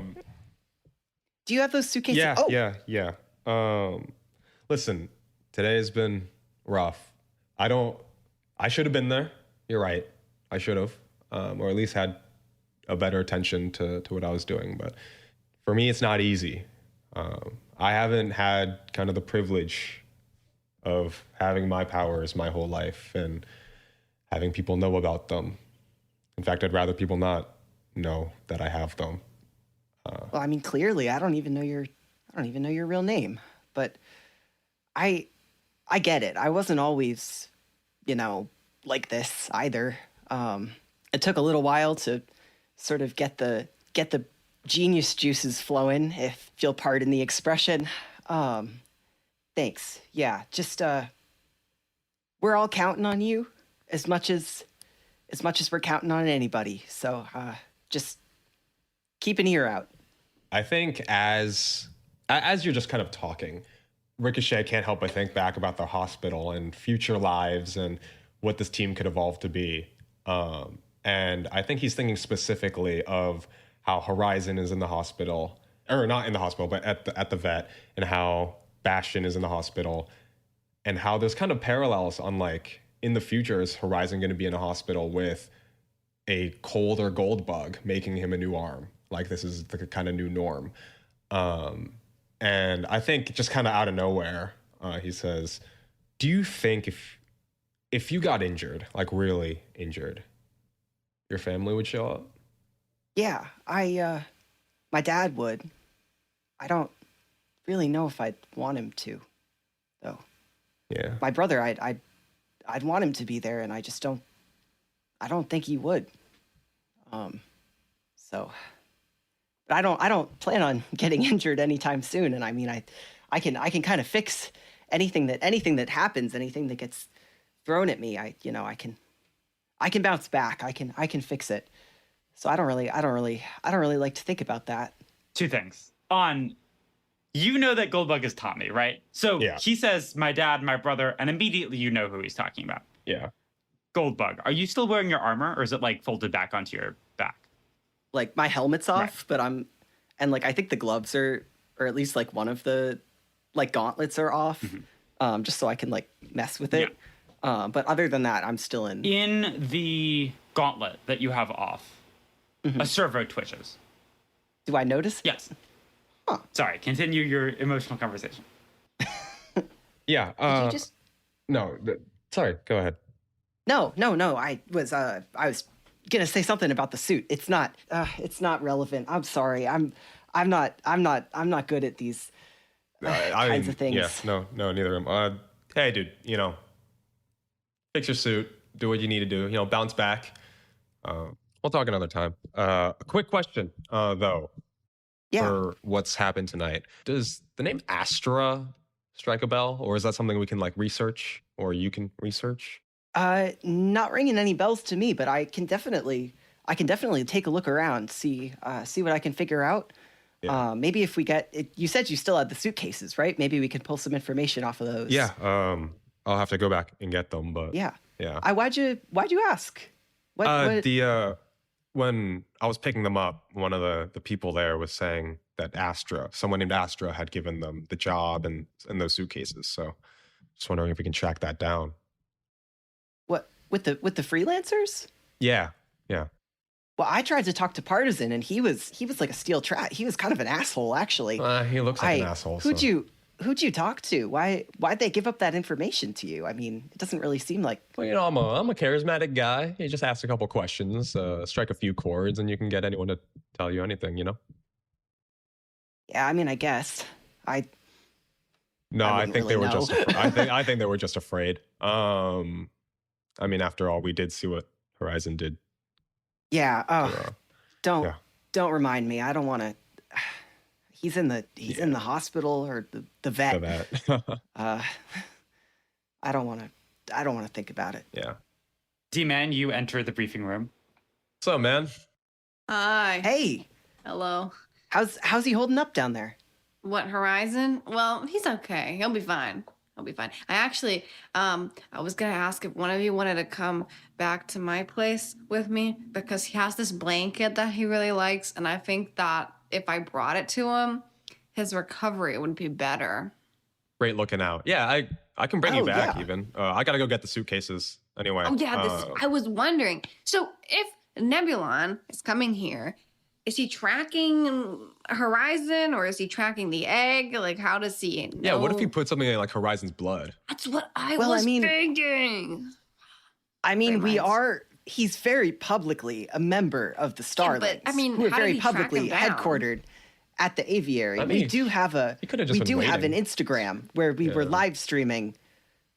Do you have those suitcases? Yeah. Listen, today has been rough. I should have been there. You're right. I should have, or at least had a better attention to what I was doing. But for me, it's not easy. I haven't had kind of the privilege of having my powers my whole life and having people know about them. In fact, I'd rather people not know that I have them. Well, I mean, clearly, I don't even know your real name, but I get it. I wasn't always, like this either. It took a little while to sort of get the genius juices flowing, if you'll pardon the expression. Thanks. Yeah, just we're all counting on you as much as we're counting on anybody. So just keep an ear out. I think as you're just kind of talking, Ricochet can't help but think back about the hospital and future lives and what this team could evolve to be. And I think he's thinking specifically of how Horizon is in the hospital, or not in the hospital, but at the vet, and how Bastion is in the hospital, and how there's kind of parallels on like in the future is Horizon going to be in a hospital with a cold or gold bug making him a new arm. Like this is the kind of new norm. And I think just kind of out of nowhere, he says, do you think if you got injured, like really injured, your family would show up? Yeah, my dad would. I don't really know if I'd want him to, though. Yeah. My brother, I'd want him to be there, and I don't think he would. So, but I don't plan on getting injured anytime soon. And I mean, I can kind of fix anything that happens, anything that gets thrown at me. I can bounce back. I can fix it. So I don't really like to think about that. Two things. You know that Goldbug is Tommy, right? So Yeah. he says, my dad, my brother, and immediately you know who he's talking about. Yeah. Goldbug, are you still wearing your armor, or is it like folded back onto your back? Like my helmet's off, Right. but I think the gloves are, or at least like one of the like gauntlets are off, just so I can like mess with it. Yeah. But other than that, I'm still in. In the gauntlet that you have off, a servo twitches. Do I notice? Yes. Huh. Sorry, continue your emotional conversation. Yeah. Did you just? No. Sorry. Go ahead. No. I was gonna say something about the suit. It's not relevant. I'm sorry. I'm not good at these kinds of things. Yeah. No. Neither am I. Hey, dude. Fix your suit. Do what you need to do. Bounce back. We'll talk another time. A quick question, though. Yeah. For what's happened tonight. Does the name Astra strike a bell, or is that something we can like research, or you can research? Not ringing any bells to me, but I can definitely take a look around, see what I can figure out. Yeah. Maybe if we get it, you said you still had the suitcases, right? Maybe we can pull some information off of those. Yeah. I'll have to go back and get them, but Yeah. yeah. Why'd you ask? What? When I was picking them up, one of the people there was saying that someone named Astra, had given them the job and those suitcases. So just wondering if we can track that down. What with the freelancers? Yeah. Well, I tried to talk to Partisan, and he was like a steel trap. He was kind of an asshole, actually. He looks like an asshole. Who'd you talk to? Why'd they give up that information to you? I mean, it doesn't really seem like. Well, I'm a charismatic guy. You just ask a couple questions, strike a few chords, and you can get anyone to tell you anything. Yeah, I mean, I guess No, I wouldn't think they really were know. just. I think they were just afraid. I mean, after all, we did see what Horizon did. Yeah. Oh, yeah. don't remind me. I don't want to. He's in the hospital or the vet. For that. I don't want to think about it. Yeah. D-Man, you enter the briefing room. What's up, man? Hi. Hey, Hello. how's he holding up down there? What, Horizon? Well, he's okay. He'll be fine. I actually, I was gonna ask if one of you wanted to come back to my place with me because he has this blanket that he really likes, and I think that if I brought it to him, his recovery would be better. Great looking out. Yeah, I can bring you back yeah. even. I gotta go get the suitcases anyway. Oh yeah, I was wondering. So if Nebulon is coming here, is he tracking Horizon or is he tracking the egg? Like, how does he know? Yeah, what if he put something in like Horizon's blood? That's what I Well, was I mean- thinking. I mean, Great minds. he's very publicly a member of the Starlings. I mean, who are how did very he track publicly him down? headquartered at the aviary. I mean, we do have he could've just been have an waiting. Instagram where we were Yeah. live streaming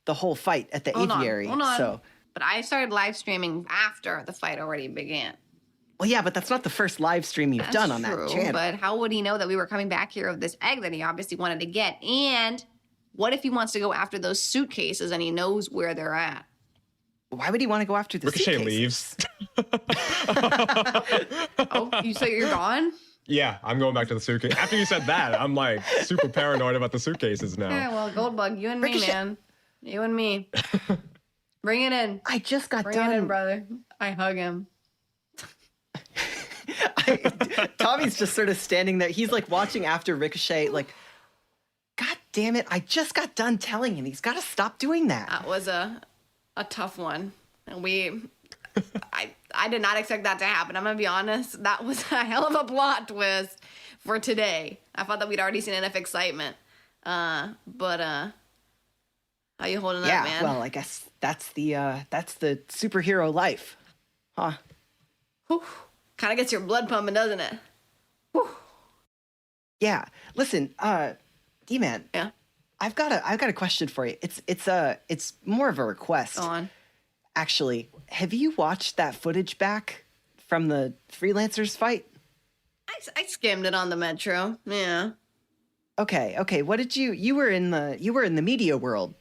the whole fight at the Hold aviary. on. So, But I started live streaming after the fight already began. well, yeah, but that's not the first live stream you've done on True, that channel. but how would he know that we were coming back here of this egg that he obviously wanted to get? And what if he wants to go after those suitcases and he knows where they're at? Why would he want to go after the Ricochet suitcases? leaves. Oh, you say you're gone? Yeah, I'm going back to the suitcase. After you said that, I'm like super paranoid about the suitcases now. Yeah, well, Goldbug, you and me, Ricochet- man. You and me. Bring it in. I just got Bring it in, done. brother. I hug him. Tommy's just sort of standing there. He's like watching after Ricochet, like, God damn it! I just got done telling him he's got to stop doing that. That was a tough one. And I did not expect that to happen. I'm gonna be honest. That was a hell of a plot twist for today. I thought that we'd already seen enough excitement. But how you holding Yeah, up, man? well, I guess that's the superhero life, huh? Kind of gets your blood pumping, doesn't it? Yeah. Listen, D-Man. Yeah. I've got a question for you. It's more of a request. Go on. Actually, have you watched that footage back from the freelancers fight? I skimmed it on the metro. Yeah. Okay. What did you were in the media world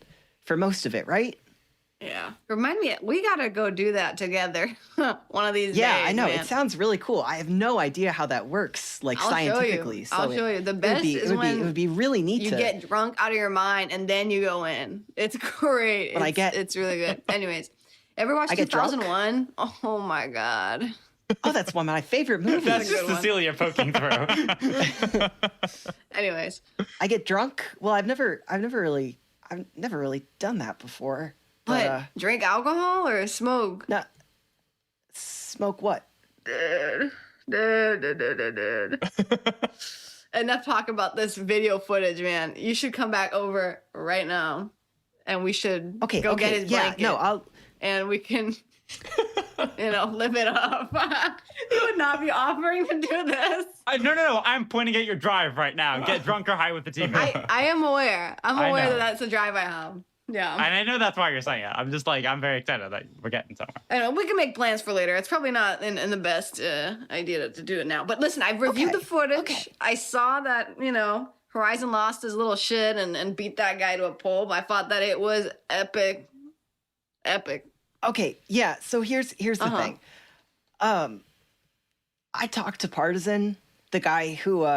for most of it, right? Yeah. Remind me, we gotta go do that together one of these Yeah, days. I know. Man. It sounds really cool. I have no idea how that works, like I'll show you. scientifically. I'll show you. The best is it when would be really neat you to get drunk out of your mind and then you go in. It's great. But It's really good. Anyways, ever watched I get drunk? 2001? Oh my god. Oh, that's one of my favorite movies. That's a good just one. Cecilia poking through. Anyways, I get drunk. Well, I've never really done that before. what? But Drink alcohol or smoke? no, smoke what? Enough talk about this video footage, man. You should come back over right now, and we should go get his yeah, blanket. no, I'll. And we can, live it up. You would not be offering to do this. No. I'm pointing at your drive right now. Get drunk or high with the team. I am aware. I'm I aware know. that that's the drive I have. Yeah. And I know that's why you're saying it. I'm just like, I'm very excited that we're getting somewhere. Anyway, we can make plans for later. It's probably not in the best idea to do it now. But listen, I've reviewed the footage. Okay. I saw that, Horizon lost his little shit and beat that guy to a pulp. I thought that it was epic. Epic. Okay, yeah. So here's the thing. I talked to Partisan, the guy who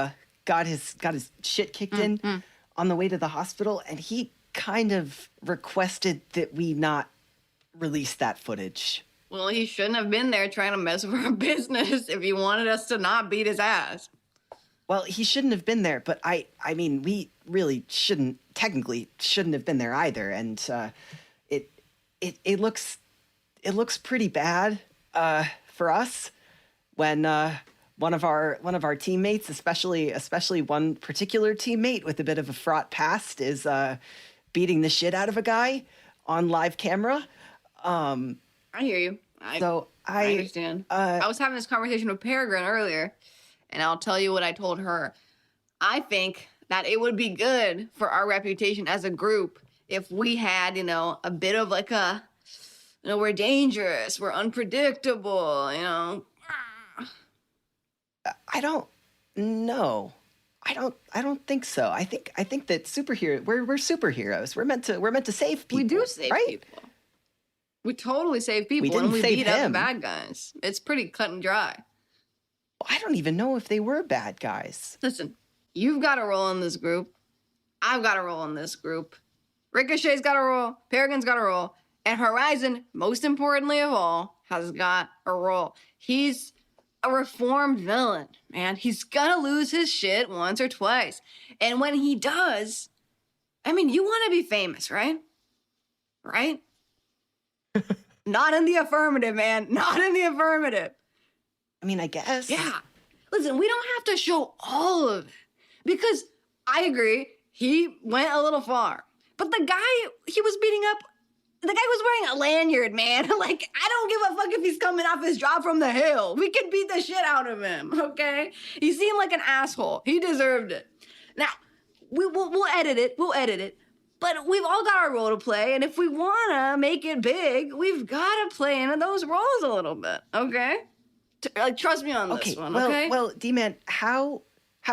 got his shit kicked in on the way to the hospital, and he kind of requested that we not release that footage. Well, he shouldn't have been there trying to mess with our business if he wanted us to not beat his ass. Well, he shouldn't have been there, but I mean, we really technically shouldn't have been there either, and it looks pretty bad for us when one of our teammates, especially one particular teammate with a bit of a fraught past, is beating the shit out of a guy on live camera. I hear you. I understand. I was having this conversation with Peregrine earlier, and I'll tell you what I told her. I think that it would be good for our reputation as a group if we had, a bit of like a, we're dangerous, we're unpredictable, I don't know. I don't think so. I think that we're superheroes. We're meant to save people. We do save people. We totally save people, and we beat up the bad guys. It's pretty cut and dry. I don't even know if they were bad guys. Listen, you've got a role in this group. I've got a role in this group. Ricochet's got a role. Peregrine's got a role. And Horizon, most importantly of all, has got a role. He's a reformed villain, man. He's gonna lose his shit once or twice. And when he does, you want to be famous, right? Right? Not in the affirmative, man. Not in the affirmative. I guess. Yeah. Listen, we don't have to show all of it. Because I agree, he went a little far. But the guy he was beating up, the guy was wearing a lanyard, man. Like, I don't give a fuck if he's coming off his drop from the hill. We could beat the shit out of him, okay? He seemed like an asshole. He deserved it. Now, we'll edit it. We'll edit it. But we've all got our role to play, and if we want to make it big, we've got to play into those roles a little bit, okay? Trust me on this one, okay? Well, D-Man, how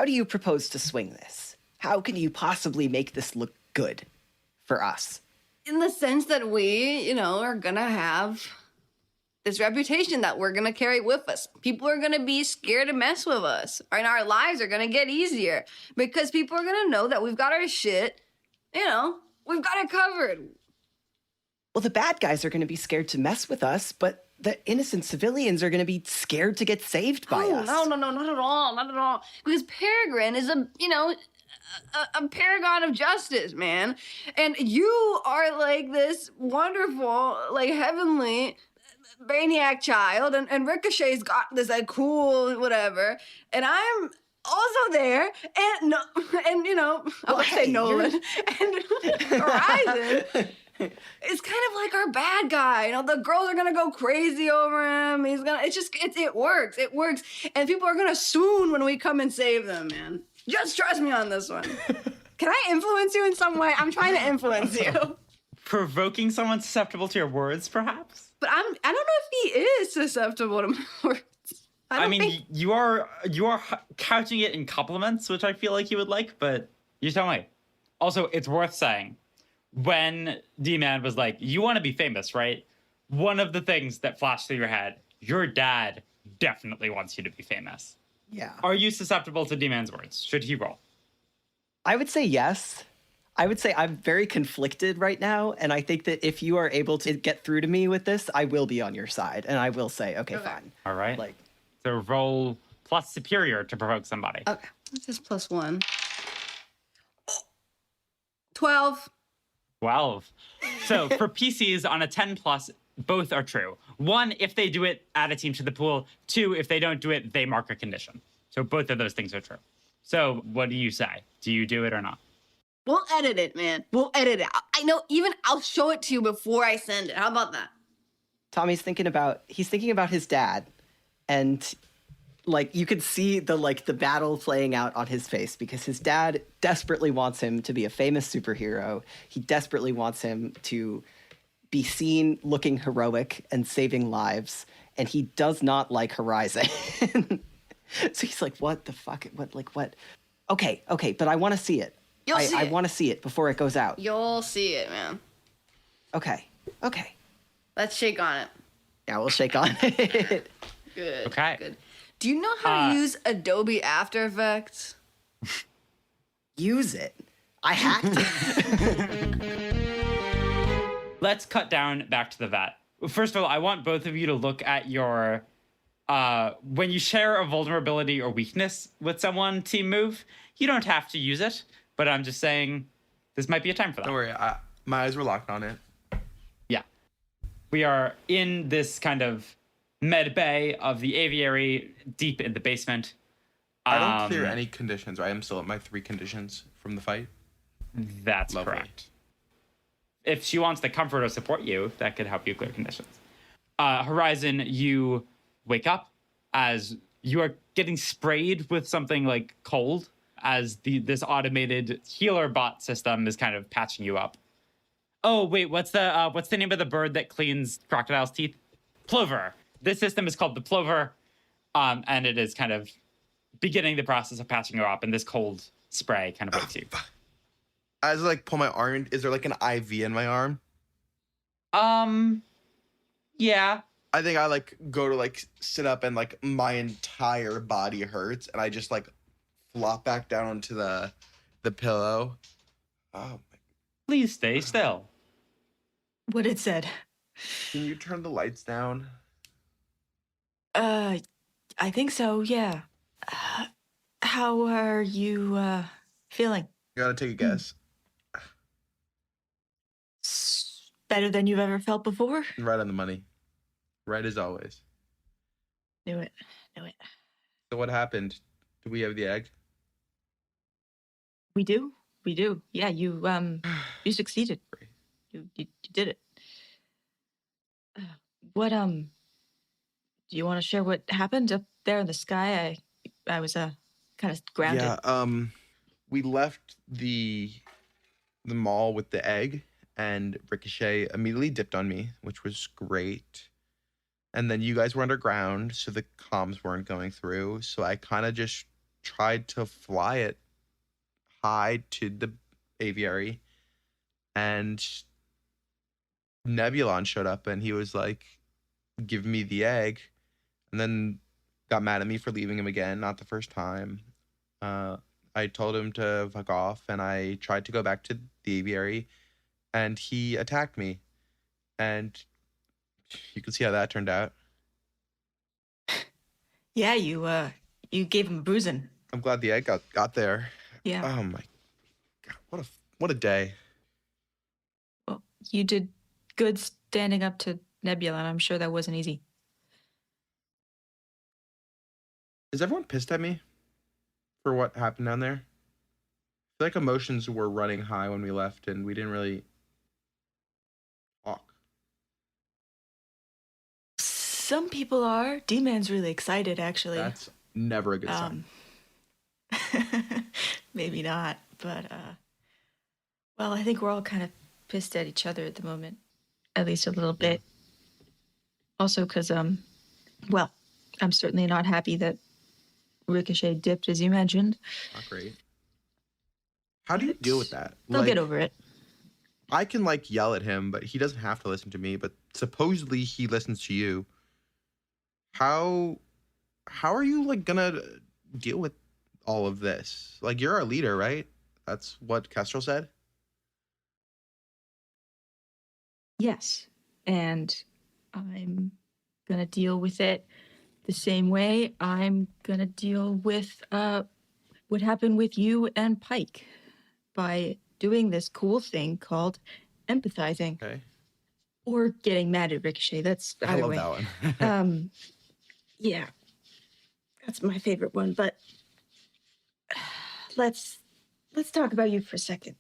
do you propose to swing this? How can you possibly make this look good for us? In the sense that we, are going to have this reputation that we're going to carry with us. People are going to be scared to mess with us, and our lives are going to get easier because people are going to know that we've got our shit. We've got it covered. Well, the bad guys are going to be scared to mess with us, but the innocent civilians are going to be scared to get saved by us. No, not at all. Not at all. Because Peregrine is a paragon of justice, man. And you are like this wonderful, like heavenly Brainiac child. And Ricochet's got this like cool whatever. And I'm also there, and I would say Nolan and Horizon is kind of like our bad guy. The girls are gonna go crazy over him. It works, and people are gonna swoon when we come and save them, man. Just trust me on this one. Can I influence you in some way? I'm trying to influence you. Provoking someone susceptible to your words, perhaps? But I don't know if he is susceptible to my words. You are couching it in compliments, which I feel like you would like, but you tell me. Also, it's worth saying, when D-Man was like, you want to be famous, right? One of the things that flashed through your head, your dad definitely wants you to be famous. Yeah. Are you susceptible to D-Man's words? Should he roll? I would say yes. I would say I'm very conflicted right now, and I think that if you are able to get through to me with this, I will be on your side, and I will say, okay. Fine. All right. So roll plus superior to provoke somebody. Okay, this is +1. 12. 12. So for PCs on a 10 plus, both are true. 1, if they do it, add a team to the pool. 2, if they don't do it, they mark a condition. So both of those things are true. So what do you say? Do you do it or not? We'll edit it, man. We'll edit it. I know, even I'll show it to you before I send it. How about that? Tommy's thinking about his dad, and you could see the battle playing out on his face because his dad desperately wants him to be a famous superhero. He desperately wants him to be seen looking heroic and saving lives, and he does not like Horizon. So he's like, what the fuck? What? Okay, but I want to see it. I want to see it before it goes out. You'll see it, man. Okay. Let's shake on it. Yeah, we'll shake on it. Good. Okay. Good. Do you know how to use Adobe After Effects? Use it. I hacked it. Let's cut down back to the vat. First of all, I want both of you to look at your when you share a vulnerability or weakness with someone, team move, you don't have to use it, but I'm just saying this might be a time for that. Don't worry, my eyes were locked on it. Yeah. We are in this kind of med bay of the aviary, deep in the basement. I don't clear any conditions. I am still at my 3 conditions from the fight. That's Lovely. correct. If she wants to comfort or support you, that could help you clear conditions. Horizon, you wake up as you are getting sprayed with something like cold as this automated healer bot system is kind of patching you up. Oh, wait, what's the name of the bird that cleans crocodile's teeth? Plover. This system is called the Plover, and it is kind of beginning the process of patching you up, and this cold spray kind of wakes you. As I like pull my arm, is there like an IV in my arm? Yeah. I think I like go to like sit up and like my entire body hurts and I just like flop back down onto the pillow. Oh my. Please stay still. What it said. Can you turn the lights down? I think so, yeah. How are you, feeling? You gotta take a guess. Better than you've ever felt before? Right on the money. Right as always. Knew it. So what happened? Do we have the egg? We do. Yeah, you succeeded. You did it. What, do you want to share what happened up there in the sky? I was, kind of grounded. Yeah, we left the mall with the egg and Ricochet immediately dipped on me, which was great. And then you guys were underground, so the comms weren't going through. So I kind of just tried to fly it high to the aviary. And Nebulon showed up and he was like, give me the egg. And then got mad at me for leaving him again, not the first time. I told him to fuck off and I tried to go back to the aviary and he attacked me. And you can see how that turned out. Yeah, you gave him a bruising. I'm glad the egg got there. Yeah. Oh my god, what a day. Well, you did good standing up to Nebulon. I'm sure that wasn't easy. Is everyone pissed at me for what happened down there? I feel like emotions were running high when we left and we didn't really talk. Some people are. D-Man's really excited, actually. That's never a good sign. Maybe not, but well, I think we're all kind of pissed at each other at the moment, at least a little bit. Also, because well, I'm certainly not happy that Ricochet dipped, as you mentioned. Not great. How do you deal with that? They'll get over it. I can like yell at him, but he doesn't have to listen to me. But supposedly he listens to you. How are you like gonna deal with all of this? Like you're our leader, right? That's what Kestrel said. Yes, and I'm gonna deal with it the same way I'm gonna deal with what happened with you and Pike by doing this cool thing called empathizing. Okay. Or getting mad at Ricochet. That's I either love way. that one. Yeah, that's my favorite one. But let's talk about you for a second,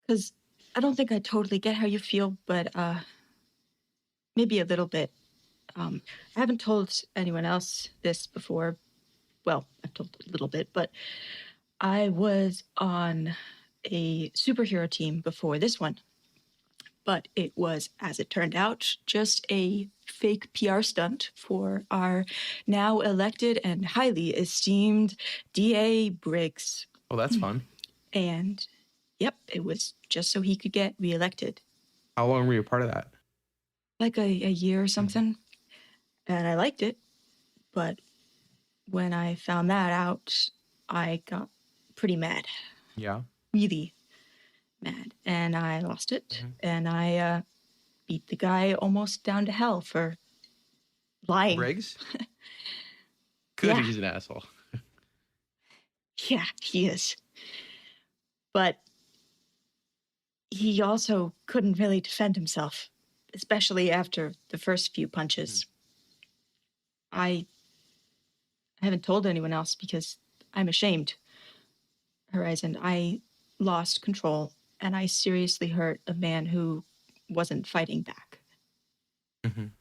because I don't think I totally get how you feel, but maybe a little bit. I haven't told anyone else this before. Well, I've told a little bit, but I was on a superhero team before this one. But it was, as it turned out, just a fake PR stunt for our now elected and highly esteemed D.A. Briggs. Well, that's fun. And, yep, it was just so he could get reelected. How long were you a part of that? like a year or something, and I liked it. But when I found that out, I got pretty mad, Yeah. really mad, and I lost it. Mhm. And I beat the guy almost down to hell for lying. Briggs? Good, Yeah. he's an asshole. Yeah, he is. But he also couldn't really defend himself, especially after the first few punches. I haven't told anyone else because I'm ashamed. Horizon, I lost control and I seriously hurt a man who wasn't fighting back. Mhm.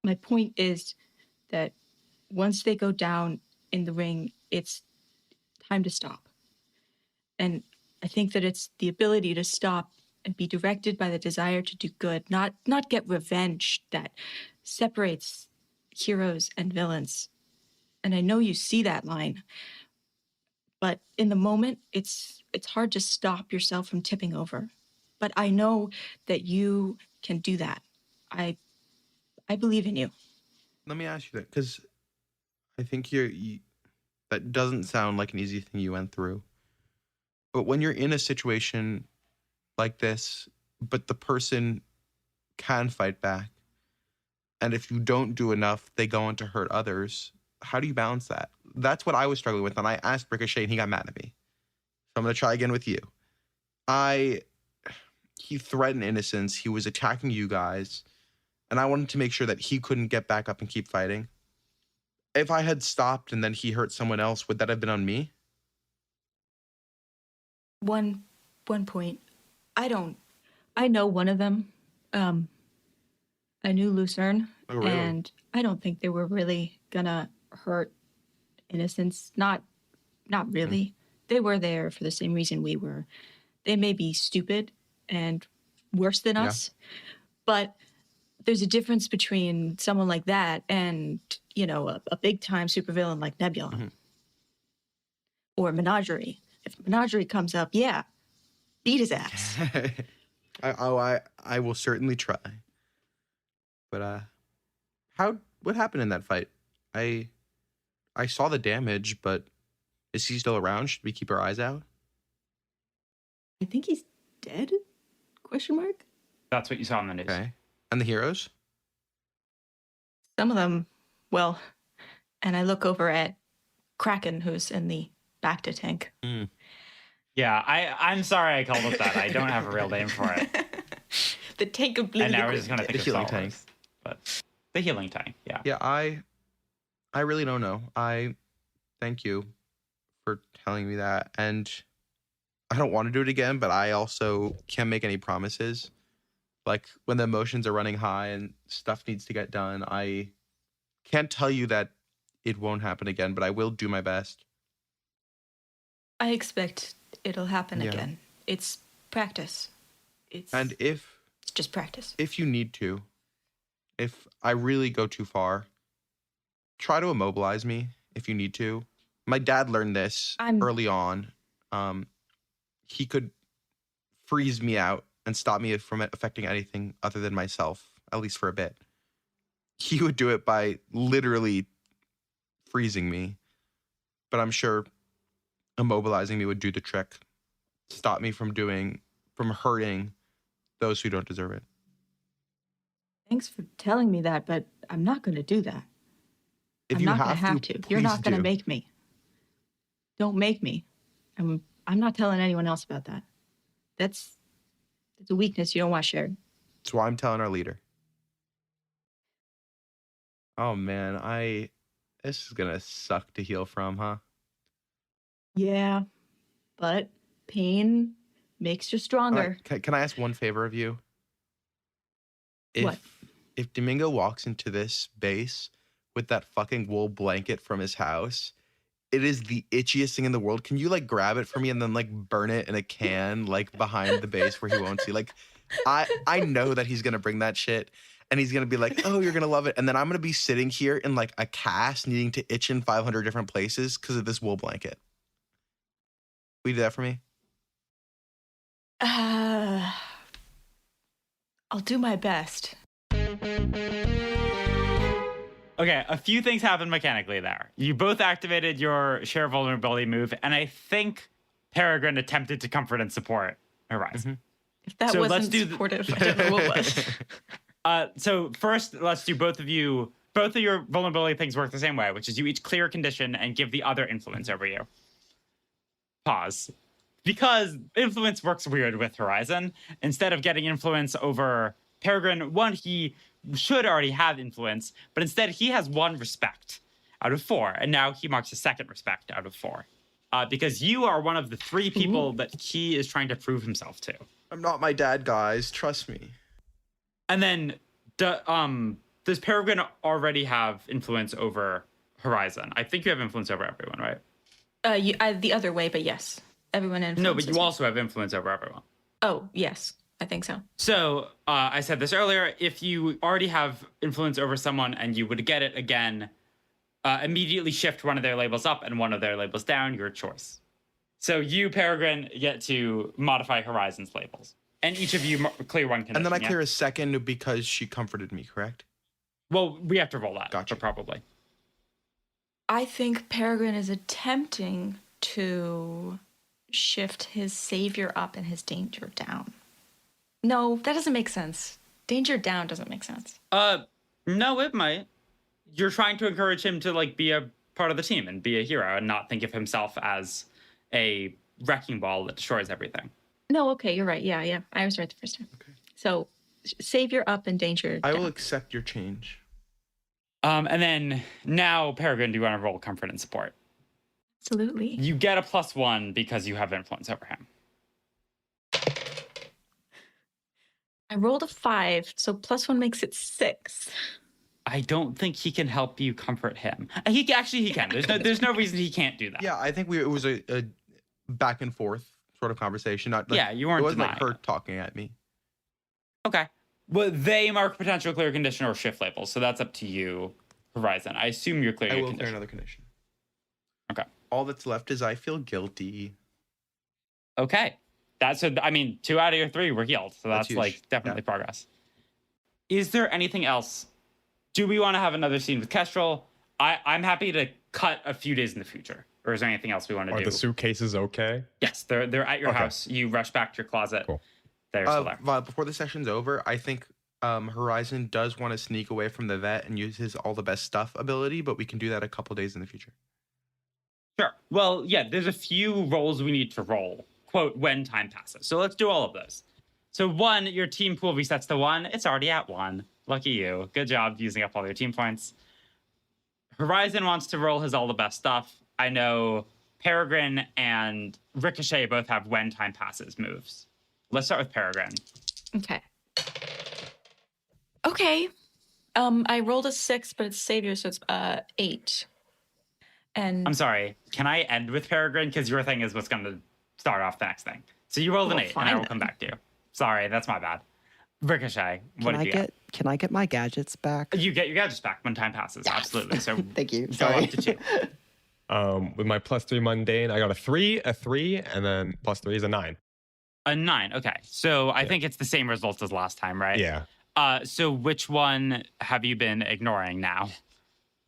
My point is that once they go down in the ring, it's time to stop. And I think that it's the ability to stop and be directed by the desire to do good, not get revenge, that separates heroes and villains. And I know you see that line, but in the moment, it's hard to stop yourself from tipping over. But I know that you can do that. I believe in you. Let me ask you that, because I think that doesn't sound like an easy thing you went through. But when you're in a situation like this, but the person can fight back, and if you don't do enough, they go on to hurt others, how do you balance that? That's what I was struggling with, and I asked Ricochet, and he got mad at me. So I'm going to try again with you. He threatened innocence. He was attacking you guys, and I wanted to make sure that he couldn't get back up and keep fighting. If I had stopped and then he hurt someone else, would that have been on me? One point. I know one of them. I knew Lucerne. Oh, really? And I don't think they were really gonna hurt innocents. Not really. They were there for the same reason we were. They may be stupid and worse than Yeah. us, but there's a difference between someone like that and, a big time supervillain like Nebulon. Mhm. Or Menagerie. If Menagerie comes up, yeah, beat his ass. I will certainly try. But what happened in that fight? I saw the damage, but is he still around? Should we keep our eyes out? I think he's dead? Question mark? That's what you saw in the news. Okay. And the heroes? Some of them, well, and I look over at Kraken, who's in the Bacta tank. Yeah, I'm sorry I called it that. I don't have a real name for it. The tank of bleeding. And now we're just gonna think The of healing Star tank. Wars. But the healing tank, yeah. Yeah, I really don't know. I thank you for telling me that. And I don't want to do it again, but I also can't make any promises. Like when the emotions are running high and stuff needs to get done, I can't tell you that it won't happen again, but I will do my best. I expect it'll happen Yeah. again. It's practice. It's just practice. If you need to, if I really go too far, try to immobilize me if you need to. My dad learned this early on. He could freeze me out and stop me from affecting anything other than myself, at least for a bit. He would do it by literally freezing me. But I'm sure immobilizing me would do the trick. Stop me from hurting those who don't deserve it. Thanks for telling me that, but I'm not going to do that. If I'm not going to have to. You're not going to make me. Don't make me. I'm not telling anyone else about that. It's a weakness you don't want shared. That's why I'm telling our leader. Oh man, this is gonna suck to heal from, huh? Yeah, but pain makes you stronger. Can I ask one favor of you? What? If Domingo walks into this base with that fucking wool blanket from his house, it is the itchiest thing in the world. Can you grab it for me and then burn it in a can behind the base where he won't see? I know that he's gonna bring that shit and he's gonna be like, oh, you're gonna love it. And then I'm gonna be sitting here in a cast needing to itch in 500 different places because of this wool blanket. Will you do that for me? I'll do my best. Okay, a few things happened mechanically there. You both activated your share vulnerability move, and I think Peregrine attempted to comfort and support Horizon. If that So let's wasn't do supportive, I don't know what was. So first, let's do both of your vulnerability things work the same way, which is you each clear a condition and give the other influence over you. Pause. Because influence works weird with Horizon. Instead of getting influence over Peregrine, one, he should already have influence, but instead he has 1 respect out of 4, and now he marks a 2nd respect out of 4. Because you are one of the 3 people that he is trying to prove himself to. I'm not my dad, guys. Trust me. And then, does Peregrine already have influence over Horizon? I think you have influence over everyone, right? The other way, but yes. Everyone influences No, but you me. also have influence over everyone. Oh, yes. I think so. So, I said this earlier, if you already have influence over someone and you would get it again, immediately shift one of their labels up and one of their labels down, your choice. So you, Peregrine, get to modify Horizon's labels. And each of you clear 1 condition. And then I clear a 2nd because she comforted me, correct? Well, we have to roll that. Gotcha. But probably. I think Peregrine is attempting to shift his savior up and his danger down. No, that doesn't make sense. Danger down doesn't make sense. No, it might. You're trying to encourage him to be a part of the team and be a hero and not think of himself as a wrecking ball that destroys everything. No, okay, you're right. Yeah. I was right the first time. Okay. So, savior up and danger I down. will accept your change. And then now, Peregrine, do you want to roll comfort and support? Absolutely. You get a +1 because you have influence over him. I rolled a 5, so +1 makes it 6. I don't think he can help you comfort him. He can. There's no reason he can't do that. Yeah, I think it was a back and forth sort of conversation. Not Yeah, you weren't It wasn't denying her it. talking at me. Okay. Well, they mark potential clear condition or shift labels, so that's up to you, Horizon. I assume you're clearing I a will condition. clear another condition. Okay. All that's left is I feel guilty. Okay. 2 out of your 3 were healed, so That's that's huge. definitely Yeah. progress. Is there anything else? Do we want to have another scene with Kestrel? I'm happy to cut a few days in the future. Or is there anything else we want to Are do? the suitcases okay? Yes, they're at your Okay. house. You rush back to your closet. Cool. They're still there. Before the session's over, I think Horizon does want to sneak away from the vet and use his all the best stuff ability, but we can do that a couple days in the future. Sure. Well, yeah, there's a few rolls we need to roll, quote, when time passes. So let's do all of those. So 1, your team pool resets to 1. It's already at 1. Lucky you. Good job using up all your team points. Horizon wants to roll his all the best stuff. I know Peregrine and Ricochet both have when time passes moves. Let's start with Peregrine. Okay. Okay. I rolled a 6, but it's savior, so it's 8. And I'm sorry. Can I end with Peregrine? Because your thing is what's going to start off the next thing. So you rolled an Well, 8, and I fine will come then. back to you. Sorry, that's my bad. Ricochet, what did you get? Can I get my gadgets back? You get your gadgets back when time passes. Yes. Absolutely. So Thank you. go Sorry. up to 2. With my +3 mundane, I got a 3, and then +3 is a 9. A 9. Okay. So I think it's the same results as last time, right? Yeah. So which one have you been ignoring now?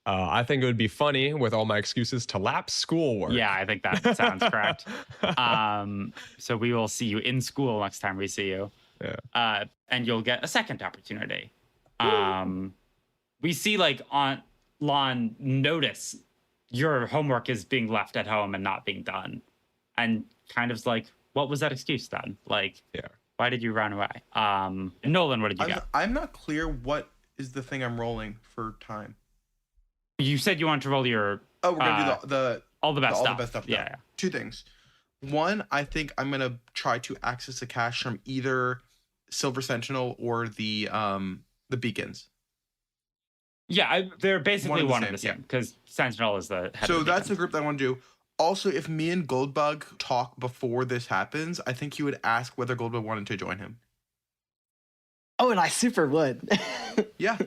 I think it would be funny with all my excuses to lapse schoolwork. Yeah, I think that sounds correct. So we will see you in school next time we see you. Yeah. And you'll get a second opportunity. We see Aunt Lon notice your homework is being left at home and not being done. And kind of what was that excuse then? Yeah. Why did you run away? Nolan, what did you get? I'm not clear what is the thing I'm rolling for time. You said you wanted to roll your Oh, we're gonna do the all the best all stuff. the best stuff. Yeah, yeah. 2 things. 1, I think I'm gonna try to access the cache from either Silver Sentinel or the Beacons. Yeah, they're basically one One and and the the same because Sentinel is the head So of the that's the Beacons. group that I want to do. Also, if me and Goldbug talk before this happens, I think he would ask whether Goldbug wanted to join him. Oh, and I super would. Yeah.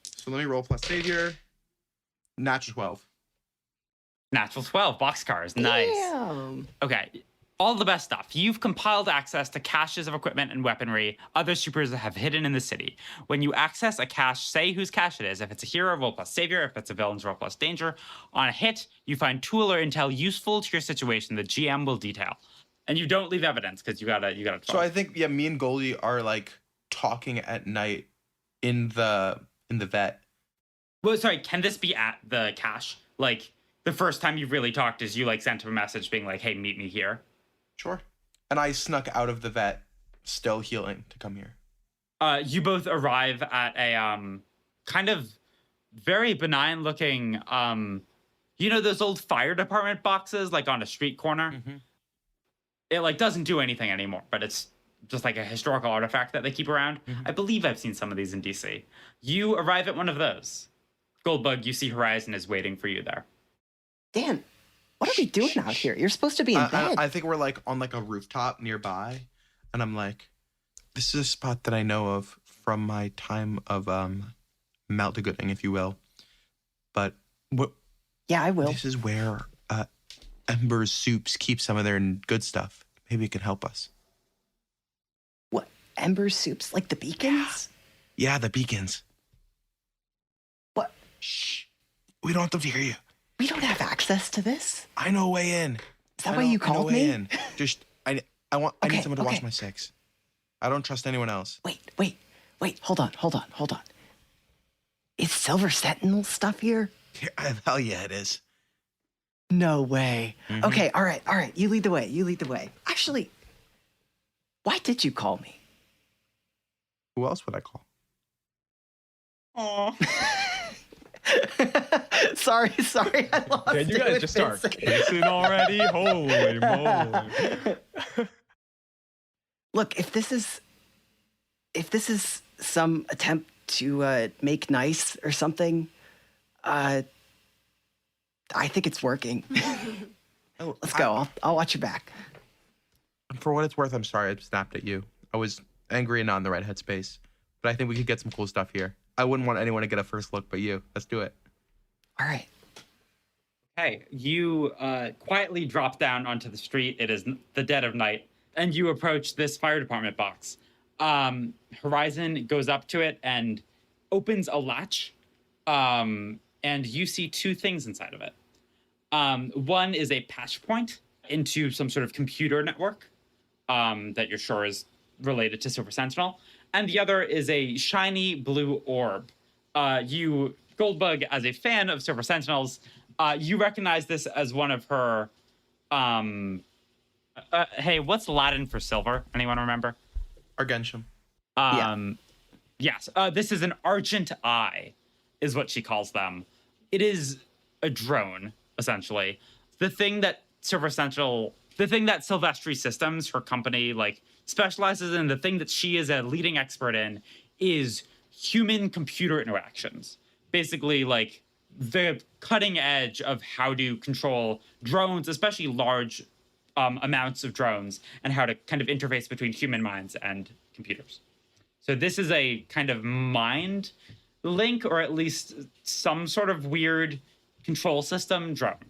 So let me roll plus savior. Natural 12. Natural 12 boxcars. Nice. Damn. Okay. All the best stuff. You've compiled access to caches of equipment and weaponry other supers have hidden in the city. When you access a cache, say whose cache it is. If it's a hero, roll plus savior. If it's a villain's, roll plus danger. On a hit, you find tool or intel useful to your situation. The GM will detail. And you don't leave evidence because you gotta. So I think me and Goldie are like talking at night in the vet. Well, sorry. Can this be at the cache? Like the first time you've really talked is you like sent him a message being like, "Hey, meet me here." Sure. And I snuck out of the vet, still healing, to come here. You both arrive at a kind of very benign looking, those old fire department boxes like on a street corner. Mm-hmm. It like doesn't do anything anymore, but it's just like a historical artifact that they keep around. Mm-hmm. I believe I've seen some of these in DC. You arrive at one of those. Goldbug, you see Horizon is waiting for you there. Dan, what are we doing out here? You're supposed to be in bed. I think we're like on like a rooftop nearby, and I'm like, this is a spot that I know of from my time of Maltagooding, if you will. But what? Yeah, I will. This is where EMBER's soups keep some of their good stuff. Maybe it can help us. What? EMBER soups? Like the beacons? Yeah, the beacons. What? Shh. We don't have to hear you. We don't have access to this. I know a way in. Is that why you called me? In. Just I need someone to watch my six. I don't trust anyone else. Wait. Hold on. Is Silver Sentinel stuff here? Hell yeah, it is. No way. Mm-hmm. Okay, all right. You lead the way. Actually, why did you call me? Who else would I call? Aw. sorry, I lost Can you it guys with just start this. kissing already? Holy moly. Look, if this is some attempt to make nice or something, I think it's working. Let's go. I'll watch your back. For what it's worth, I'm sorry I snapped at you. I was angry and not in the right headspace. But I think we could get some cool stuff here. I wouldn't want anyone to get a first look but you. Let's do it. All right. Okay, you quietly drop down onto the street. It is the dead of night, and you approach this fire department box. Horizon goes up to it and opens a latch, and you see two things inside of it. One is a patch point into some sort of computer network that you're sure is related to Silver Sentinel, and the other is a shiny blue orb. You, Goldbug, as a fan of Silver Sentinels, you recognize this as one of her... hey, what's Latin for silver? Anyone remember? Argentium. Yes, this is an Argent Eye, is what she calls them. It is a drone, essentially. The thing that Silvestri Systems, her company, like specializes in, the thing that she is a leading expert in, is human-computer interactions. Basically, like the cutting edge of how to control drones, especially large amounts of drones, and how to kind of interface between human minds and computers. So this is a kind of mind link, or at least some sort of weird control system drone.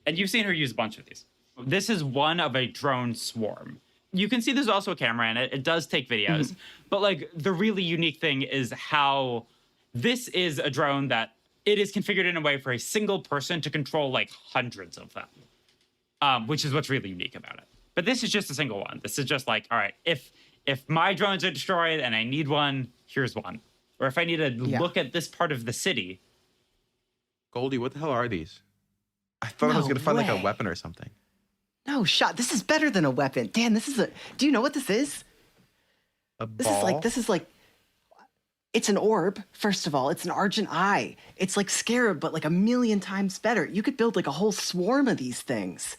And you've seen her use a bunch of these. This is one of a drone swarm. You can see there's also a camera in it. It does take videos. But like the really unique thing is how this is a drone that it is configured in a way for a single person to control like hundreds of them, which is what's really unique about it. But this is just a single one. This is just like, all right, if my drones are destroyed and I need one, here's one. Or if I need to look at this part of the city. Goldie, what the hell are these? I thought I was going to find like a weapon or something. No shot. This is better than a weapon. Dan, do you know what this is? A ball? This is like, it's an orb, first of all. It's an Argent Eye. It's like Scarab, but like 1,000,000 times better. You could build like a whole swarm of these things.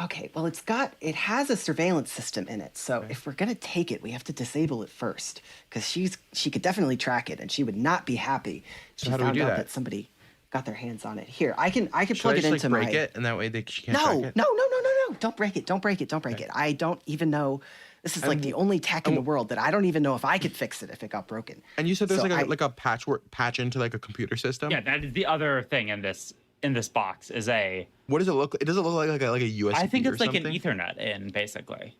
Okay, well, it has a surveillance system in it. So if we're going to take it, we have to disable it first, because she could definitely track it, and she would not be happy if she found out that somebody got their hands on it. Here, I can plug it into break it, and that way she can't track it? No. Don't break it. Don't break it. I don't even know. This is like the only tech in the world that I don't even know if I could fix it if it got broken. And you said there's like a patch into like a computer system? Yeah, that is the other thing in this in this box is a. What does it look? It doesn't look like a USB. I think it's or like an something? Ethernet in, basically.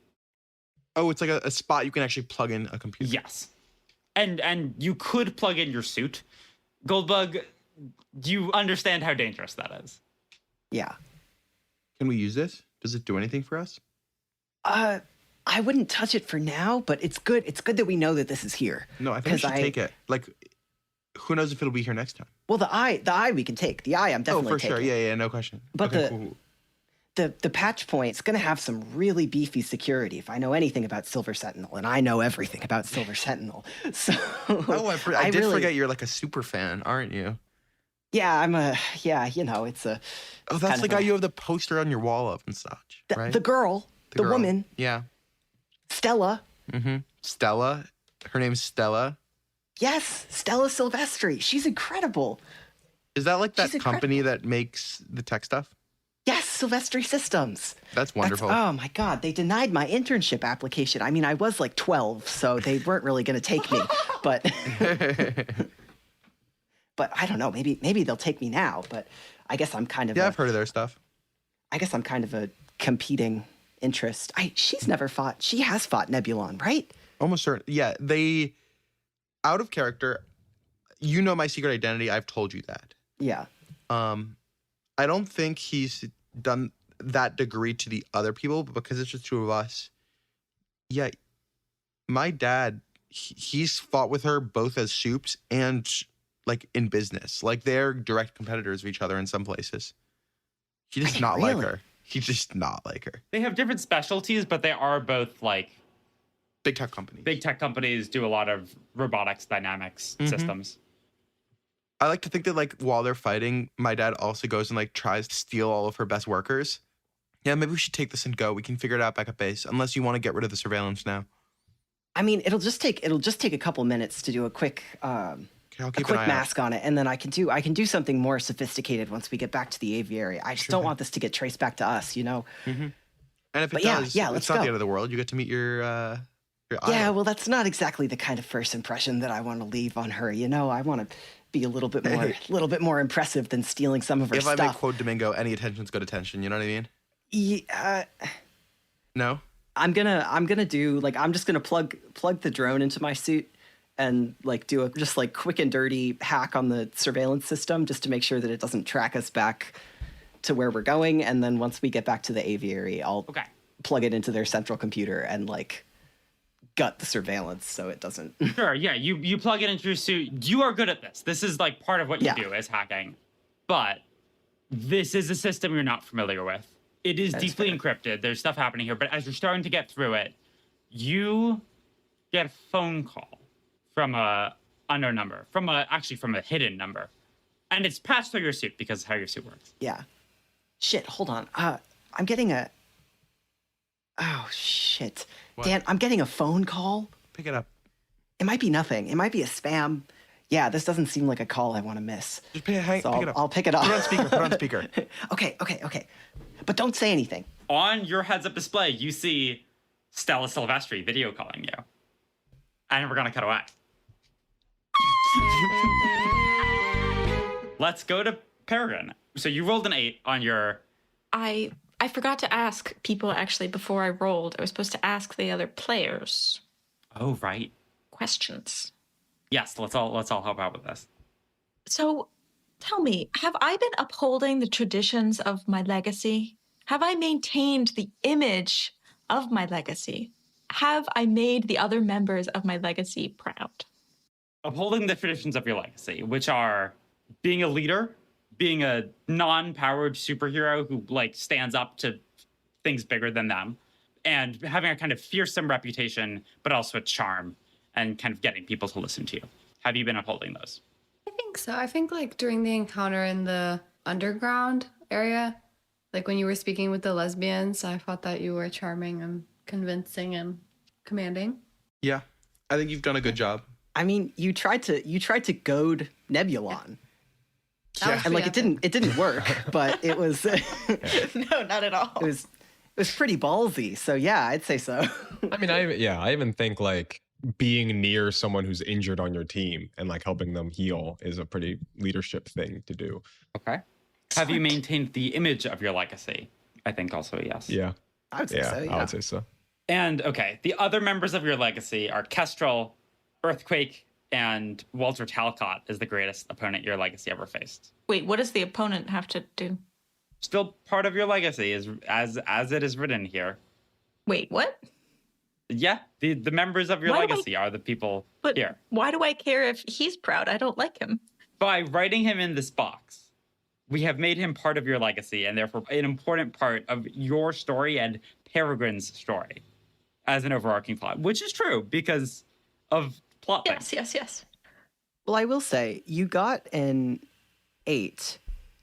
Oh, it's like a spot you can actually plug in a computer. Yes, and you could plug in your suit. Goldbug, do you understand how dangerous that is? Yeah. Can we use this? Does it do anything for us? I wouldn't touch it for now, but it's good. It's good that we know that this is here. No, I think we should take it. Like, who knows if it'll be here next time? Well, the eye we can take. The eye I'm definitely taking. Oh, for sure. Yeah, no question. But okay, cool. the patch point's going to have some really beefy security if I know anything about Silver Sentinel, and I know everything about Silver Sentinel. So Oh, I did forget you're like a super fan, aren't you? Yeah, it's a... Oh, that's the guy you have the poster on your wall of and such, right? The girl, the woman. Yeah. Stella. Mm-hmm. Stella. Her name's Stella. Yes, Stella Silvestri. She's incredible. Is that like that company that makes the tech stuff? Yes, Silvestri Systems. That's wonderful. Oh my God, they denied my internship application. I mean, I was like 12, so they weren't really going to take me. But but I don't know. Maybe they'll take me now. But I guess I'm kind of I've heard of their stuff. I guess I'm kind of a competing interest. She's never fought. She has fought Nebulon, right? Almost certain. Yeah, they out of character. You know my secret identity. I've told you that. Yeah. I don't think he's done that degree to the other people, but because it's just two of us. Yeah, my dad, he's fought with her both as soups and like in business. Like they're direct competitors of each other in some places. He does not like her. He's just not like her. They have different specialties, but they are both like big tech companies. Big tech companies do a lot of robotics dynamics systems. I like to think that like while they're fighting, my dad also goes and like tries to steal all of her best workers. Yeah, maybe we should take this and go. We can figure it out back at base, unless you want to get rid of the surveillance now. I mean, it'll just take a couple minutes to do a quick mask on it, and then I can do something more sophisticated once we get back to the aviary. I just don't want this to get traced back to us, you know. Mm-hmm. And if it does, it's not the end of the world. You get to meet your idol. Yeah, well, that's not exactly the kind of first impression that I want to leave on her. You know, I want to be a little bit more impressive than stealing some of her stuff. If I may quote Domingo, any attention's good attention. You know what I mean? Yeah. No. I'm just gonna plug the drone into my suit and like do a just like quick and dirty hack on the surveillance system just to make sure that it doesn't track us back to where we're going. And then once we get back to the aviary, I'll plug it into their central computer and like gut the surveillance so it doesn't. Sure, yeah, you plug it into your suit. You are good at this. This is like part of what you do is hacking. But this is a system you're not familiar with. It is deeply encrypted. There's stuff happening here, but as you're starting to get through it, you get a phone call from a unknown number, from a hidden number. And it's patched through your suit because of how your suit works. Yeah. Shit, hold on. I'm getting a... Oh, shit. What? Dan, I'm getting a phone call. Pick it up. It might be nothing. It might be a spam. Yeah, this doesn't seem like a call I want to miss. Just pick it up. I'll pick it up. Put on speaker. Okay. But don't say anything. On your heads-up display, you see Stella Silvestri video calling you. And we're going to cut away. Let's go to Peregrine. So you rolled an 8 on your... I forgot to ask people, actually, before I rolled. I was supposed to ask the other players. Oh, right. Questions. Yes, let's all help out with this. So, tell me, have I been upholding the traditions of my legacy? Have I maintained the image of my legacy? Have I made the other members of my legacy proud? Upholding the traditions of your legacy, which are being a leader, being a non-powered superhero who like stands up to things bigger than them, and having a kind of fearsome reputation, but also a charm and kind of getting people to listen to you. Have you been upholding those? I think so. I think like during the encounter in the underground area, like when you were speaking with the lesbians, I thought that you were charming and convincing and commanding. Yeah, I think you've done a good job. I mean, you tried to goad Nebulon. Yeah. And like it didn't work, but it was No, not at all. It was pretty ballsy. So yeah, I'd say so. I mean, I even think like being near someone who's injured on your team and like helping them heal is a pretty leadership thing to do. Okay. Have you maintained the image of your legacy? I think also a yes. Yeah. I would say so, yeah. I would say so. And okay, the other members of your legacy are Kestrel, Earthquake, and Walter Talcott is the greatest opponent your legacy ever faced. Wait, what does the opponent have to do? Still part of your legacy is as it is written here. Wait, what? Yeah, the members of your Why do legacy are the people But here. why do I care if he's proud? I don't like him. By writing him in this box, we have made him part of your legacy and therefore an important part of your story and Peregrine's story as an overarching plot, which is true because of plot things. Yes. Well, I will say, you got an 8.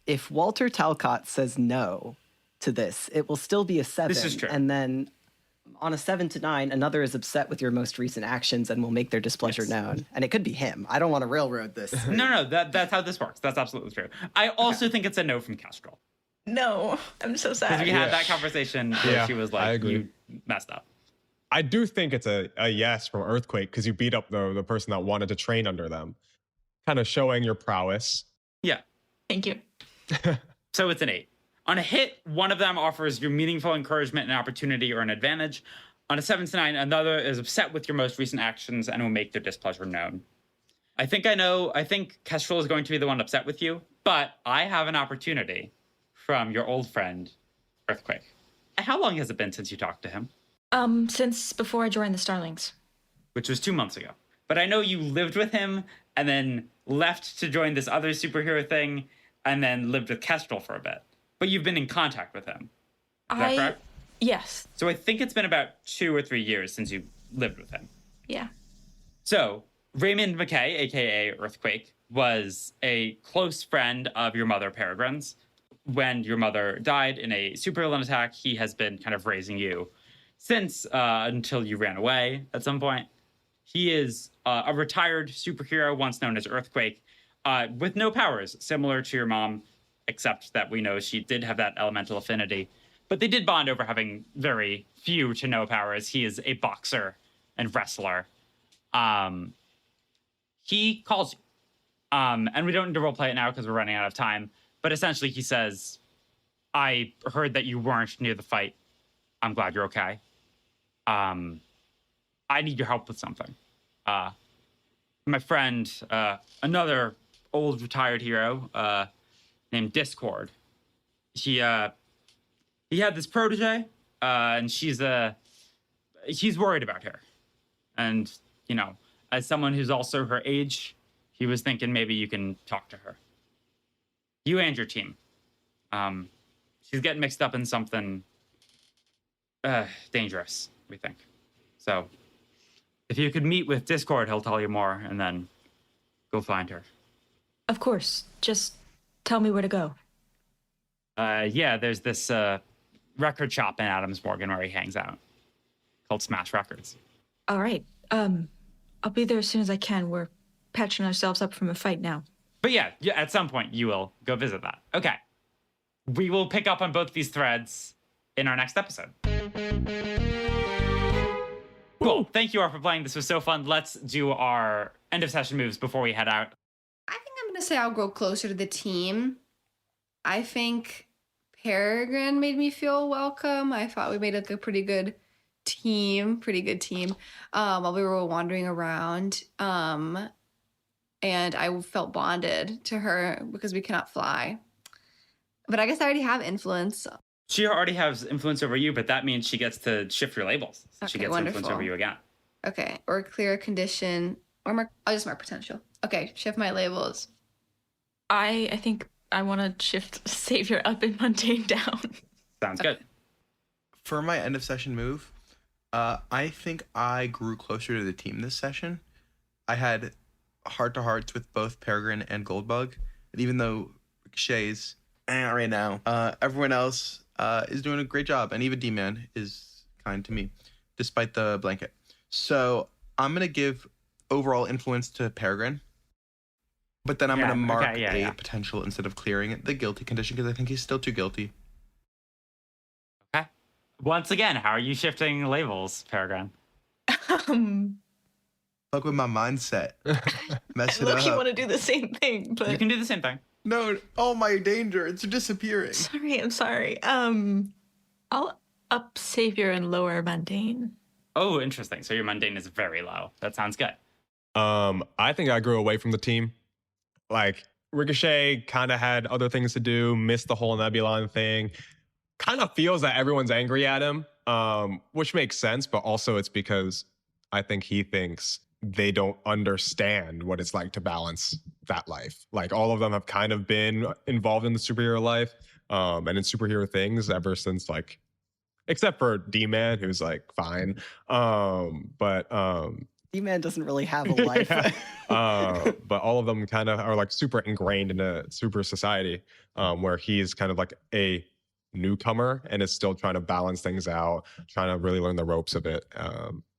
If Walter Talcott says no to this, it will still be a 7. This is true. And then on a 7 to 9, another is upset with your most recent actions and will make their displeasure known. And it could be him. I don't want to railroad this. No, that's how this works. That's absolutely true. I also think it's a no from Kestrel. No, I'm so Because sad. we had that conversation where she was I like, agree. you messed up. I do think it's a yes from Earthquake because you beat up the person that wanted to train under them, kind of showing your prowess. Yeah. Thank you. So it's an 8. On a hit, one of them offers you meaningful encouragement, an opportunity, or an advantage. On a 7 to 9, another is upset with your most recent actions and will make their displeasure known. I think Kestrel is going to be the one upset with you, but I have an opportunity from your old friend, Earthquake. How long has it been since you talked to him? Since before I joined the Starlings. Which was 2 months ago. But I know you lived with him and then left to join this other superhero thing and then lived with Kestrel for a bit. But you've been in contact with him. Is that correct? Yes. So I think it's been about 2 or 3 years since you lived with him. Yeah. So Raymond McKay, aka Earthquake, was a close friend of your mother, Peregrine's. When your mother died in a supervillain attack, he has been kind of raising you since until you ran away at some point. He is a retired superhero, once known as Earthquake, with no powers, similar to your mom, except that we know she did have that elemental affinity. But they did bond over having very few to no powers. He is a boxer and wrestler. He calls you. And we don't need to roleplay it now because we're running out of time. But essentially he says, I heard that you weren't near the fight. I'm glad you're okay. I need your help with something. My friend, another old retired hero named Discord, he had this protege, and he's worried about her. And, you know, as someone who's also her age, he was thinking maybe you can talk to her. You and your team. She's getting mixed up in something dangerous, we think. So if you could meet with Discord, he'll tell you more, and then go find her. Of course. Just tell me where to go. Yeah, there's this record shop in Adams Morgan where he hangs out called Smash Records. All right. I'll be there as soon as I can. We're patching ourselves up from a fight now. But yeah, at some point you will go visit that. Okay. We will pick up on both these threads in our next episode. Cool. Thank you all for playing. This was so fun. Let's do our end of session moves before we head out. I think I'm going to say I'll grow closer to the team. I think Peregrine made me feel welcome. I thought we made like a pretty good team while we were wandering around. And I felt bonded to her because we cannot fly. But I guess I already have influence. She already has influence over you, but that means she gets to shift your labels. So she Okay, gets influence wonderful. over you again. Okay, or clear a condition, or I'll just mark potential. Okay, shift my labels. I think I want to shift Savior up and Mundane down. Sounds good. For my end of session move, I think I grew closer to the team this session. I had heart-to-hearts with both Peregrine and Goldbug, and even though Ricochet's right now, everyone else is doing a great job, and even D-Man is kind to me, despite the blanket. So I'm going to give overall influence to Peregrine, but then I'm going to mark a potential instead of clearing it, the guilty condition, because I think he's still too guilty. Okay. Once again, how are you shifting labels, Peregrine? Fuck with my mindset. Mess it Look, you up. want to do the same thing, but You can do the same thing. No, oh my danger, it's disappearing. I'm sorry. I'll up Savior and lower Mundane. Oh, interesting. So your mundane is very low. That sounds good. I think I grew away from the team. Like, Ricochet kind of had other things to do, missed the whole Nebulon thing. Kind of feels that everyone's angry at him, which makes sense, but also it's because I think he thinks they don't understand what it's like to balance that life. Like, all of them have kind of been involved in the superhero life and in superhero things ever since, like, except for D-Man, who's like fine. D-Man doesn't really have a life. But all of them kind of are like super ingrained in a super society where he's kind of like a newcomer and is still trying to balance things out, trying to really learn the ropes of it.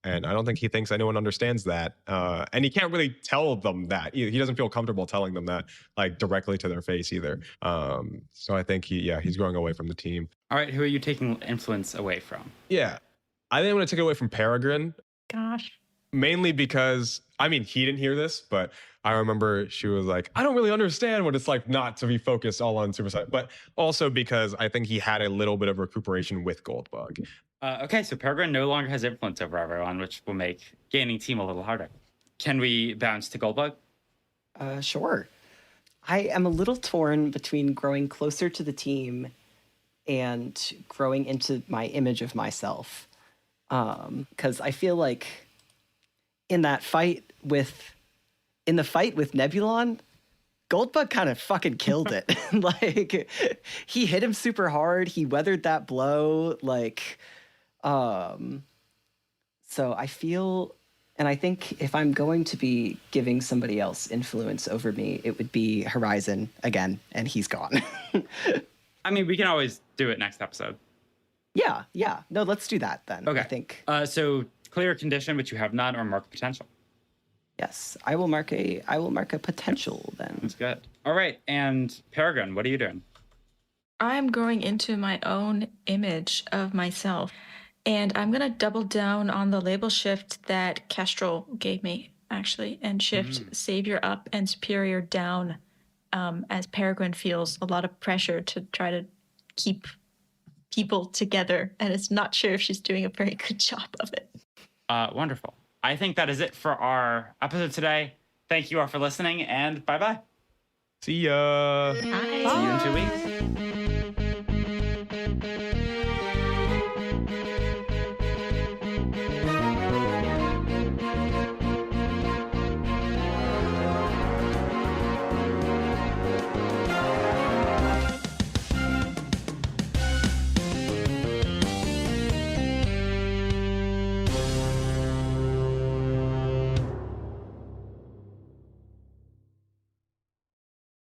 And I don't think he thinks anyone understands that. And he can't really tell them that. He doesn't feel comfortable telling them that, like, directly to their face either. So I think he's going away from the team. All right, who are you taking influence away from? Yeah, I think I'm going to take it away from Peregrine. Gosh. Mainly because, I mean, he didn't hear this, but I remember she was like, I don't really understand what it's like not to be focused all on Super Saiyan. But also because I think he had a little bit of recuperation with Goldbug. Okay, so Peregrine no longer has influence over everyone, which will make gaining team a little harder. Can we bounce to Goldbug? Sure. I am a little torn between growing closer to the team and growing into my image of myself. Because I feel like in the fight with Nebulon, Goldbug kind of fucking killed it. Like, he hit him super hard. He weathered that blow. Like, so I feel, and I think if I'm going to be giving somebody else influence over me, it would be Horizon again, and he's gone. I mean, we can always do it next episode. Yeah. No, let's do that then. Okay. I think. So clear condition, but you have none, or mark potential. Yes, I will mark a potential then. That's good. All right, and Peregrine, what are you doing? I'm growing into my own image of myself. And I'm going to double down on the label shift that Kestrel gave me, actually, and shift Savior up and Superior down, as Peregrine feels a lot of pressure to try to keep people together and is not sure if she's doing a very good job of it. Wonderful. I think that is it for our episode today. Thank you all for listening, and bye-bye. See ya. Bye. See you in 2 weeks.